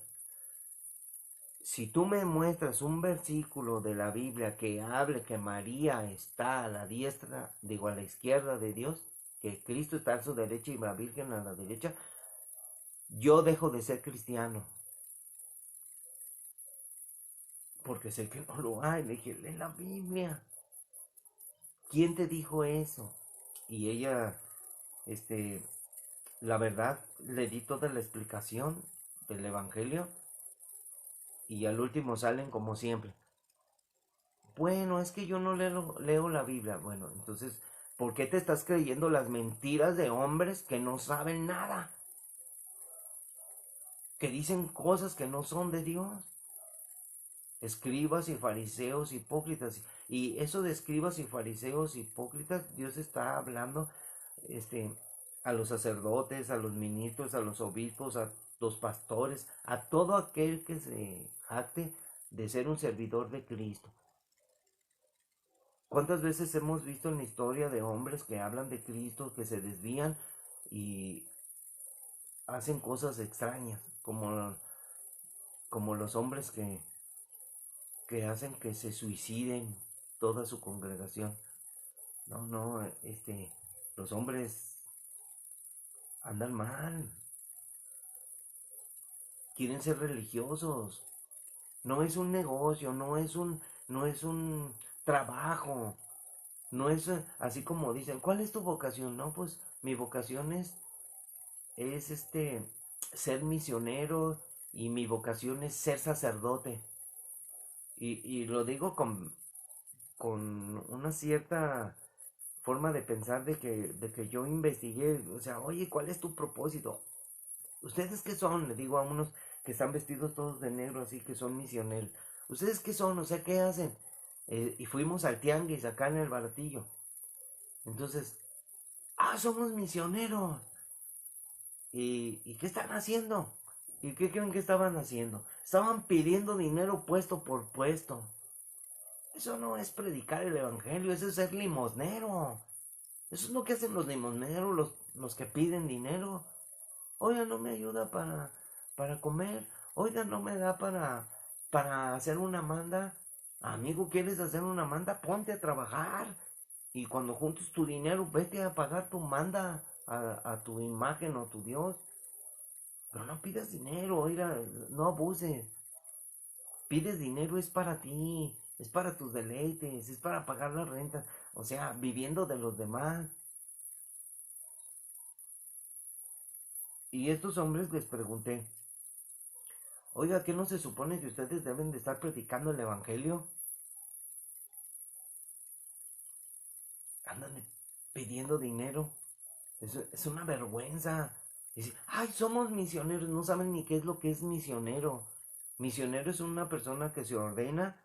Speaker 1: Si tú me muestras un versículo de la Biblia que hable que María está a la diestra, digo, a la izquierda de Dios, que Cristo está a su derecha y la Virgen a la derecha, yo dejo de ser cristiano, porque sé que no lo hay. Le dije: lee la Biblia. ¿Quién te dijo eso? Y ella, este, la verdad, le di toda la explicación del Evangelio, y al último salen como siempre: bueno, es que yo no leo la Biblia. Bueno, entonces, ¿por qué te estás creyendo las mentiras de hombres que no saben nada? Que dicen cosas que no son de Dios. Escribas y fariseos hipócritas. Y eso de escribas y fariseos hipócritas, Dios está hablando este, a los sacerdotes, a los ministros, a los obispos, a los pastores, a todo aquel que se jacte de ser un servidor de Cristo. ¿Cuántas veces hemos visto en la historia de hombres que hablan de Cristo, que se desvían y hacen cosas extrañas, como los hombres que hacen que se suiciden toda su congregación? No, no, los hombres andan mal, quieren ser religiosos. No es un negocio, no es un trabajo. No es así como dicen: ¿cuál es tu vocación? No, pues mi vocación es ser misionero, y mi vocación es ser sacerdote. Y lo digo con una cierta forma de pensar de que yo investigué. O sea, oye, ¿cuál es tu propósito? ¿Ustedes qué son? Le digo a unos que están vestidos todos de negro, así que son misioneros. ¿Ustedes qué son? O sea, ¿qué hacen? Y fuimos al tianguis acá en el Baratillo. Entonces: somos misioneros. ¿Y qué están haciendo? ¿Y qué creen que estaban haciendo? Estaban pidiendo dinero puesto por puesto. Eso no es predicar el evangelio, eso es ser limosnero. Eso es lo que hacen los limosneros, los que piden dinero. Oiga, no me ayuda para comer. Oiga, no me da para hacer una manda. Amigo, ¿quieres hacer una manda? Ponte a trabajar. Y cuando juntes tu dinero, vete a pagar tu manda a tu imagen o tu Dios. Pero no pidas dinero, oiga, no abuses. Pides dinero es para ti, es para tus deleites, es para pagar la renta. O sea, viviendo de los demás. Y estos hombres les pregunté, oiga, ¿qué no se supone que ustedes deben de estar predicando el evangelio? Andan pidiendo dinero. Es una vergüenza. Dice, ay, somos misioneros. No saben ni qué es lo que es misionero. Misionero es una persona que se ordena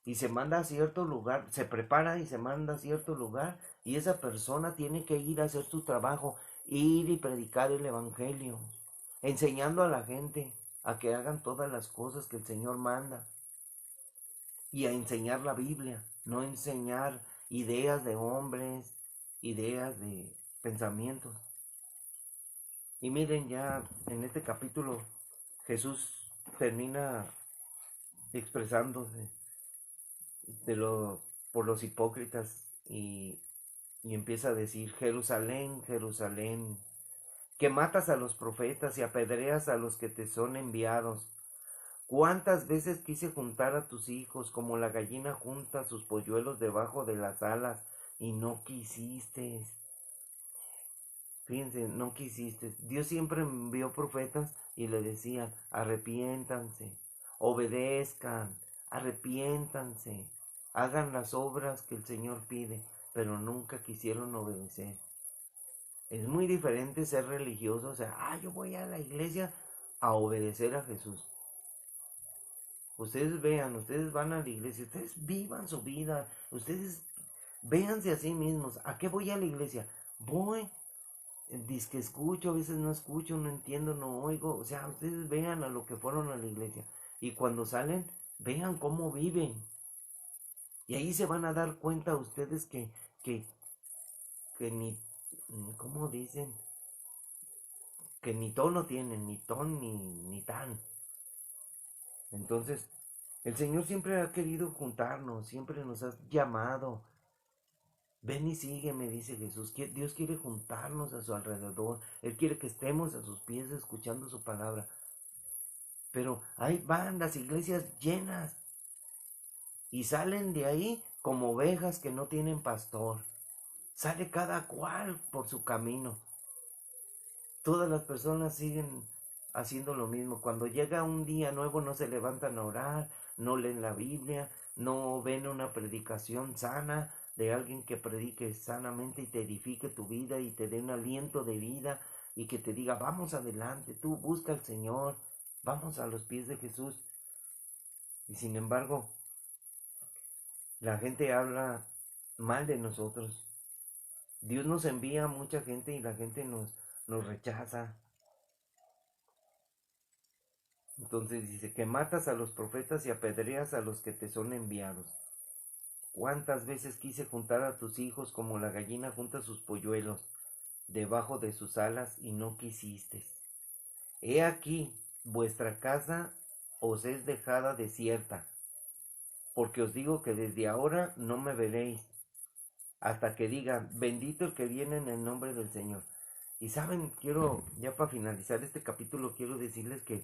Speaker 1: y se manda a cierto lugar, se prepara y se manda a cierto lugar, y esa persona tiene que ir a hacer su trabajo, ir y predicar el evangelio, enseñando a la gente a que hagan todas las cosas que el Señor manda, y a enseñar la Biblia, no enseñar ideas de hombres, ideas de pensamientos. Y miren, ya en este capítulo Jesús termina expresándose de por los hipócritas y empieza a decir, Jerusalén, Jerusalén, que matas a los profetas y apedreas a los que te son enviados. ¿Cuántas veces quise juntar a tus hijos como la gallina junta sus polluelos debajo de las alas y no quisiste? Fíjense, no quisiste. Dios siempre envió profetas y le decían, arrepiéntanse, obedezcan, arrepiéntanse, hagan las obras que el Señor pide, pero nunca quisieron obedecer. Es muy diferente ser religioso, o sea, yo voy a la iglesia a obedecer a Jesús. Ustedes vean, ustedes van a la iglesia, ustedes vivan su vida, ustedes véanse a sí mismos. ¿A qué voy a la iglesia? Voy, dice que escucho, a veces no escucho, no entiendo, no oigo. O sea, ustedes vean a lo que fueron a la iglesia. Y cuando salen, vean cómo viven. Y ahí se van a dar cuenta ustedes que, que ni, ¿cómo dicen? Que ni tono tienen, ni ton, ni tan. Entonces, el Señor siempre ha querido juntarnos, siempre nos ha llamado. Ven y sígueme, dice Jesús. Dios quiere juntarnos a su alrededor. Él quiere que estemos a sus pies escuchando su palabra. Pero ahí van las iglesias llenas y salen de ahí como ovejas que no tienen pastor. Sale cada cual por su camino. Todas las personas siguen haciendo lo mismo. Cuando llega un día nuevo no se levantan a orar, no leen la Biblia, no ven una predicación sana de alguien que predique sanamente y te edifique tu vida y te dé un aliento de vida y que te diga, vamos adelante, tú busca al Señor, vamos a los pies de Jesús. Y sin embargo, la gente habla mal de nosotros. Dios nos envía a mucha gente y la gente nos rechaza. Entonces dice que matas a los profetas y apedreas a los que te son enviados. ¿Cuántas veces quise juntar a tus hijos como la gallina junta sus polluelos debajo de sus alas y no quisiste? He aquí, vuestra casa os es dejada desierta, porque os digo que desde ahora no me veréis, hasta que digan, bendito el que viene en el nombre del Señor. Y saben, ya para finalizar este capítulo, quiero decirles que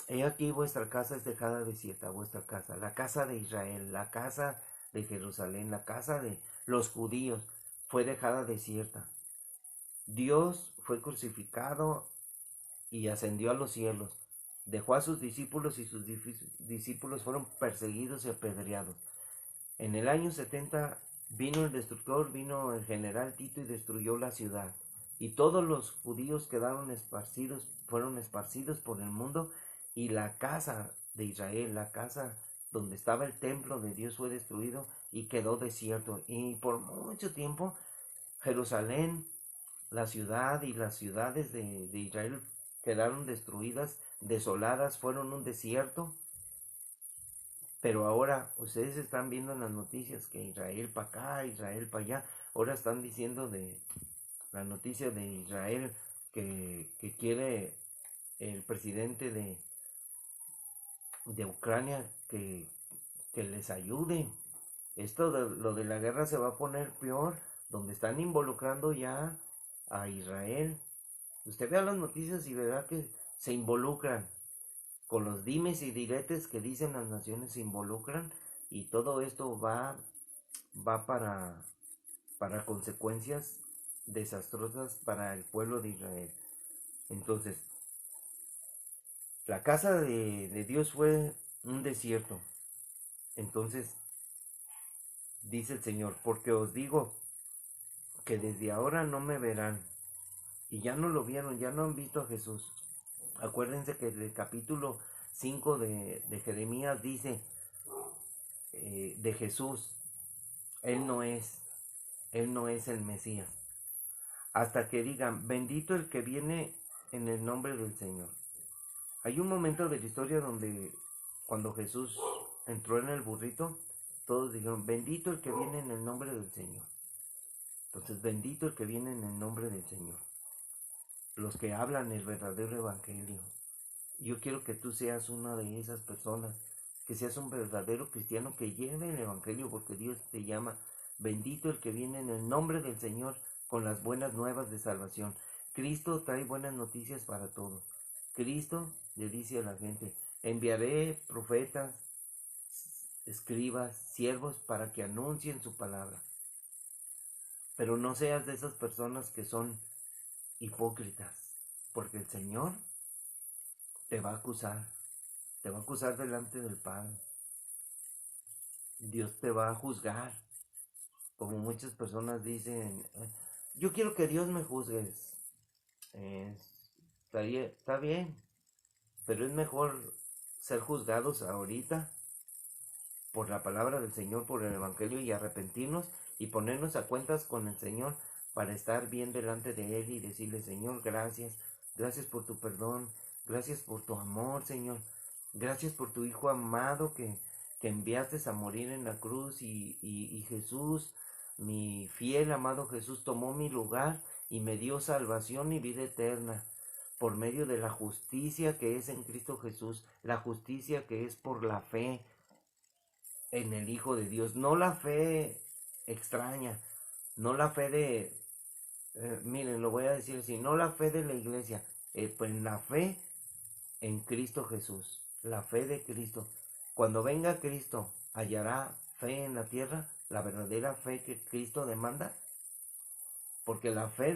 Speaker 1: he aquí vuestra casa es dejada desierta, vuestra casa, la casa de Israel, la casa de Jerusalén, la casa de los judíos, fue dejada desierta. Dios fue crucificado y ascendió a los cielos. Dejó a sus discípulos y sus discípulos fueron perseguidos y apedreados. En el año 70 vino el destructor, vino el general Tito y destruyó la ciudad. Y todos los judíos fueron esparcidos por el mundo, y la casa de Israel, la casa donde estaba el templo de Dios, fue destruido y quedó desierto. Y por mucho tiempo Jerusalén, la ciudad y las ciudades de Israel quedaron destruidas, desoladas, fueron un desierto. Pero ahora ustedes están viendo en las noticias que Israel para acá, Israel para allá. Ahora están diciendo de la noticia de Israel que quiere el presidente de Ucrania que les ayude. Lo de la guerra se va a poner peor, donde están involucrando ya a Israel. Usted vea las noticias y verá que se involucran con los dimes y diretes que dicen las naciones, se involucran, y todo esto va para consecuencias desastrosas para el pueblo de Israel. Entonces, la casa de Dios fue un desierto. Entonces, dice el Señor, porque os digo que desde ahora no me verán. Y ya no lo vieron, ya no han visto a Jesús. Acuérdense que el capítulo 5 de Jeremías dice de Jesús, Él no es el Mesías. Hasta que digan, bendito el que viene en el nombre del Señor. Hay un momento de la historia donde cuando Jesús entró en el burrito, todos dijeron, bendito el que viene en el nombre del Señor. Entonces, bendito el que viene en el nombre del Señor. Los que hablan el verdadero evangelio. Yo quiero que tú seas una de esas personas, que seas un verdadero cristiano que lleve el evangelio, porque Dios te llama bendito el que viene en el nombre del Señor con las buenas nuevas de salvación. Cristo trae buenas noticias para todos. Cristo le dice a la gente, enviaré profetas, escribas, siervos para que anuncien su palabra. Pero no seas de esas personas que son hipócritas, porque el Señor te va a acusar delante del Padre. Dios te va a juzgar, como muchas personas dicen, yo quiero que Dios me juzgue. Está bien, pero es mejor ser juzgados ahorita por la palabra del Señor, por el Evangelio, y arrepentirnos y ponernos a cuentas con el Señor para estar bien delante de Él y decirle, Señor, gracias por tu perdón, gracias por tu amor, Señor, gracias por tu Hijo amado que enviaste a morir en la cruz, y Jesús, mi fiel amado Jesús, tomó mi lugar y me dio salvación y vida eterna por medio de la justicia que es en Cristo Jesús, la justicia que es por la fe en el Hijo de Dios, no la fe extraña, no la fe miren, lo voy a decir así, no la fe de la iglesia, pues la fe en Cristo Jesús, la fe de Cristo. Cuando venga Cristo, ¿hallará fe en la tierra? La verdadera fe que Cristo demanda. Porque la fe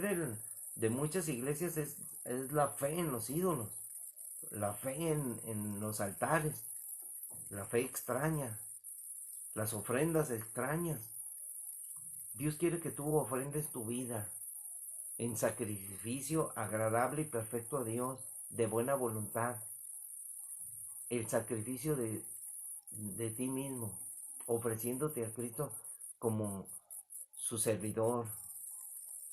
Speaker 1: de muchas iglesias es la fe en los ídolos, la fe en los altares, la fe extraña, las ofrendas extrañas. Dios quiere que tú ofrendes tu vida en sacrificio agradable y perfecto a Dios, de buena voluntad. El sacrificio de ti mismo, ofreciéndote a Cristo como su servidor,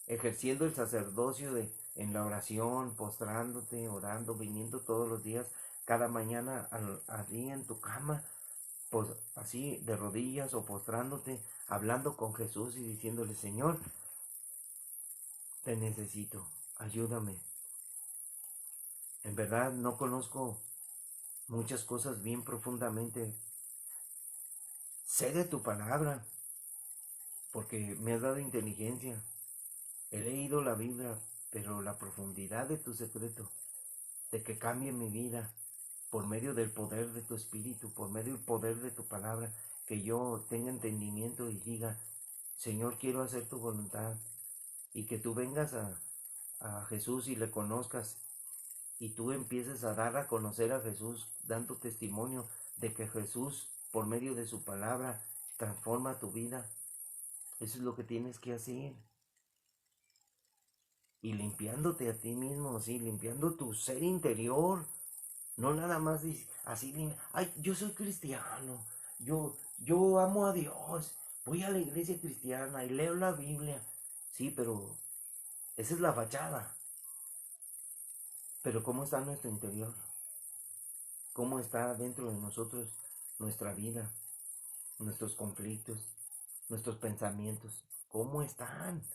Speaker 1: ejerciendo el sacerdocio en la oración, postrándote, orando, viniendo todos los días, cada mañana allí en tu cama, pues así de rodillas o postrándote, hablando con Jesús y diciéndole, Señor, te necesito, ayúdame. En verdad no conozco muchas cosas bien profundamente. Sé de tu palabra, porque me has dado inteligencia. He leído la Biblia, pero la profundidad de tu secreto, de que cambie mi vida por medio del poder de tu espíritu, por medio del poder de tu palabra, que yo tenga entendimiento y diga, Señor, quiero hacer tu voluntad, y que tú vengas a Jesús y le conozcas, y tú empieces a dar a conocer a Jesús, dando testimonio de que Jesús, por medio de su palabra, transforma tu vida. Eso es lo que tienes que hacer. Y limpiándote a ti mismo, sí, limpiando tu ser interior. No nada más así, ay, yo soy cristiano, yo amo a Dios, voy a la iglesia cristiana y leo la Biblia. Sí, pero esa es la fachada. Pero ¿cómo está nuestro interior? ¿Cómo está dentro de nosotros nuestra vida, nuestros conflictos, nuestros pensamientos? ¿Cómo están?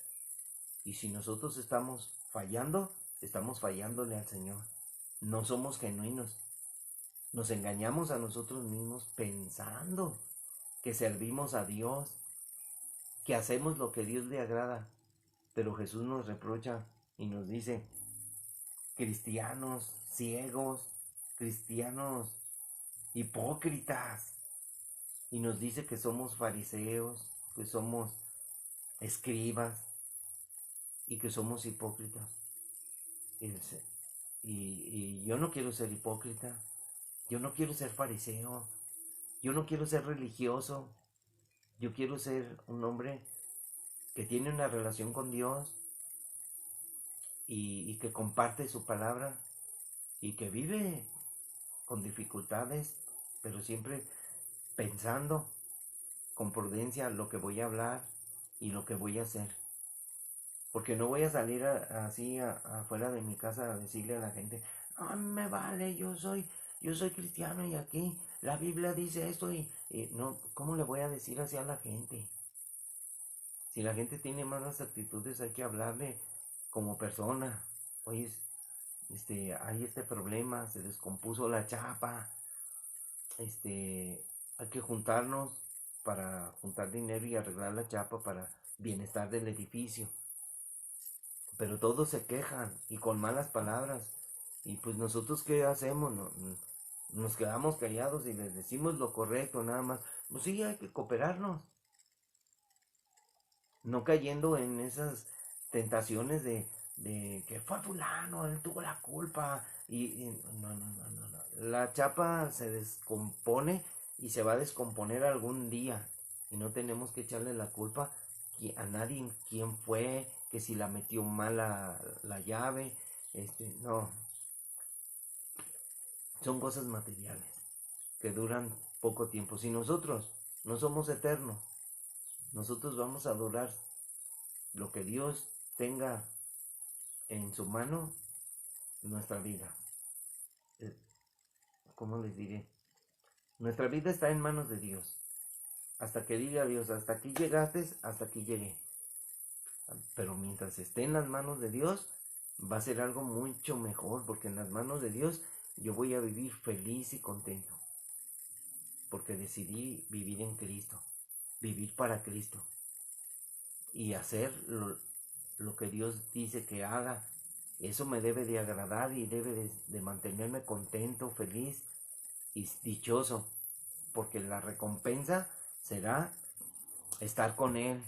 Speaker 1: Y si nosotros estamos fallando, estamos fallándole al Señor. No somos genuinos. Nos engañamos a nosotros mismos pensando que servimos a Dios, que hacemos lo que a Dios le agrada. Pero Jesús nos reprocha y nos dice, cristianos ciegos, cristianos hipócritas. Y nos dice que somos fariseos, que somos escribas y que somos hipócritas. Y yo no quiero ser hipócrita, yo no quiero ser fariseo, yo no quiero ser religioso, yo quiero ser un hombre que tiene una relación con Dios y que comparte su palabra y que vive con dificultades, pero siempre pensando con prudencia lo que voy a hablar y lo que voy a hacer. Porque no voy a salir así afuera de mi casa a decirle a la gente, no me vale, yo soy cristiano y aquí la Biblia dice esto y no, ¿cómo le voy a decir así a la gente? Si la gente tiene malas actitudes hay que hablarle como persona. Oye, hay este problema, se descompuso la chapa, hay que juntarnos para juntar dinero y arreglar la chapa para bienestar del edificio. Pero todos se quejan y con malas palabras. Y pues nosotros ¿qué hacemos? Nos quedamos callados y les decimos lo correcto nada más. Pues sí, hay que cooperarnos. No cayendo en esas tentaciones de que fue fulano, él tuvo la culpa. No. La chapa se descompone y se va a descomponer algún día. Y no tenemos que echarle la culpa a nadie quién fue, que si la metió mal la llave. No. Son cosas materiales que duran poco tiempo. Si nosotros no somos eternos, nosotros vamos a durar lo que Dios tenga en su mano, nuestra vida. ¿Cómo les diré? Nuestra vida está en manos de Dios. Hasta que diga Dios, hasta aquí llegaste, hasta aquí llegué. Pero mientras esté en las manos de Dios, va a ser algo mucho mejor, porque en las manos de Dios yo voy a vivir feliz y contento. Porque decidí vivir en Cristo, vivir para Cristo y hacer lo que Dios dice que haga. Eso me debe de agradar y debe de mantenerme contento, feliz y dichoso, porque la recompensa será estar con Él.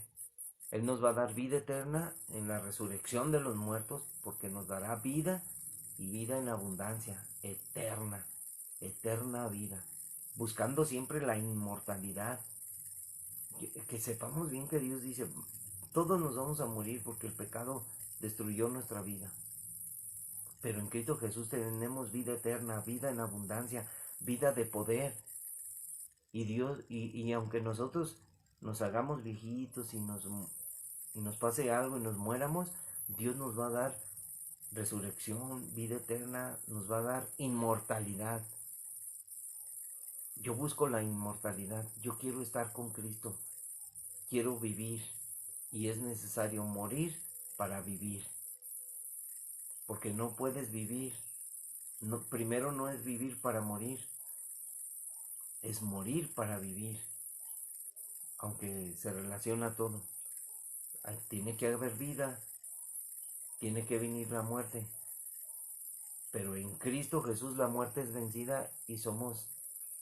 Speaker 1: Él nos va a dar vida eterna en la resurrección de los muertos, porque nos dará vida y vida en abundancia, eterna, eterna vida, buscando siempre la inmortalidad. Que sepamos bien que Dios dice, todos nos vamos a morir porque el pecado destruyó nuestra vida. Pero en Cristo Jesús tenemos vida eterna, vida en abundancia, vida de poder. Y Dios, y aunque nosotros nos hagamos viejitos y nos pase algo y nos muéramos, Dios nos va a dar resurrección, vida eterna, nos va a dar inmortalidad. Yo busco la inmortalidad, yo quiero estar con Cristo, quiero vivir y es necesario morir para vivir. Porque no puedes vivir, primero no es vivir para morir, es morir para vivir, aunque se relaciona todo. Tiene que haber vida, tiene que venir la muerte, pero en Cristo Jesús la muerte es vencida y somos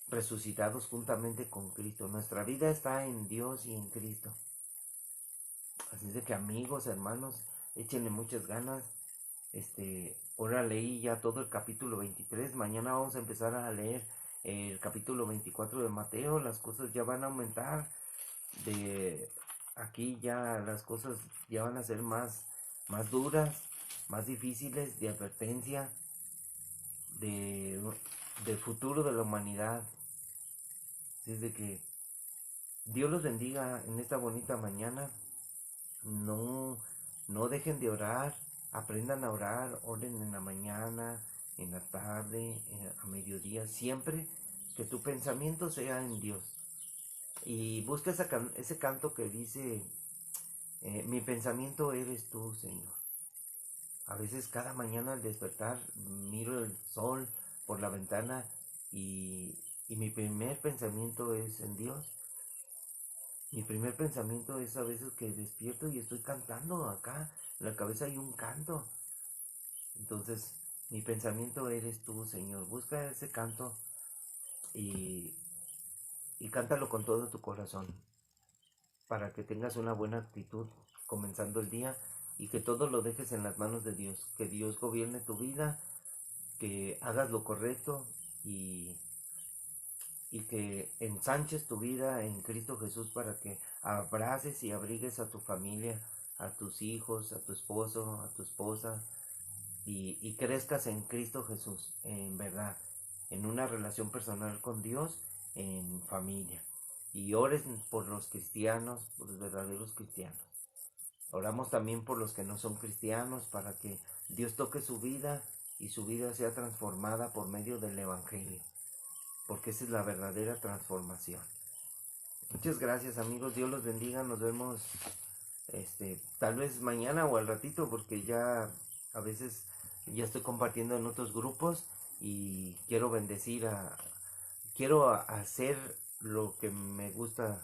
Speaker 1: resucitados juntamente con Cristo. Nuestra vida está en Dios y en Cristo. Así es de que amigos, hermanos, échenle muchas ganas. Ahora leí ya todo el capítulo 23, mañana vamos a empezar a leer el capítulo 24 de Mateo. Las cosas ya van a aumentar, de aquí ya las cosas ya van a ser más duras, más difíciles, de advertencia del futuro de la humanidad. Así es de que Dios los bendiga en esta bonita mañana. No dejen de orar, aprendan a orar, oren en la mañana, en la tarde, a mediodía, siempre que tu pensamiento sea en Dios. Y busca ese canto que dice, mi pensamiento eres tú, Señor. A veces cada mañana al despertar miro el sol por la ventana y mi primer pensamiento es en Dios. Mi primer pensamiento es a veces que despierto y estoy cantando acá. En la cabeza hay un canto. Entonces, mi pensamiento eres tú, Señor. Busca ese canto y, y cántalo con todo tu corazón para que tengas una buena actitud comenzando el día y que todo lo dejes en las manos de Dios. Que Dios gobierne tu vida, que hagas lo correcto y que ensanches tu vida en Cristo Jesús para que abraces y abrigues a tu familia, a tus hijos, a tu esposo, a tu esposa y crezcas en Cristo Jesús, en verdad, en una relación personal con Dios, en familia. Y ores por los cristianos, por los verdaderos cristianos. Oramos también por los que no son cristianos para que Dios toque su vida y su vida sea transformada por medio del Evangelio, porque esa es la verdadera transformación. Muchas gracias, amigos, Dios los bendiga. Nos vemos tal vez mañana o al ratito, porque ya a veces ya estoy compartiendo en otros grupos y quiero quiero hacer lo que me gusta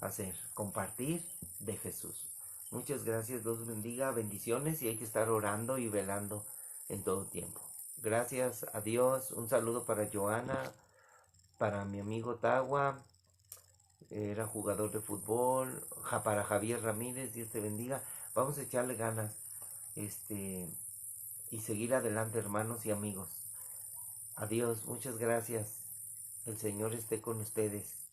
Speaker 1: hacer, compartir de Jesús. Muchas gracias, Dios bendiga, bendiciones, y hay que estar orando y velando en todo tiempo. Gracias a Dios, un saludo para Joana, para mi amigo Tagua, era jugador de fútbol, para Javier Ramírez, Dios te bendiga. Vamos a echarle ganas, y seguir adelante, hermanos y amigos. Adiós, muchas gracias. El Señor esté con ustedes.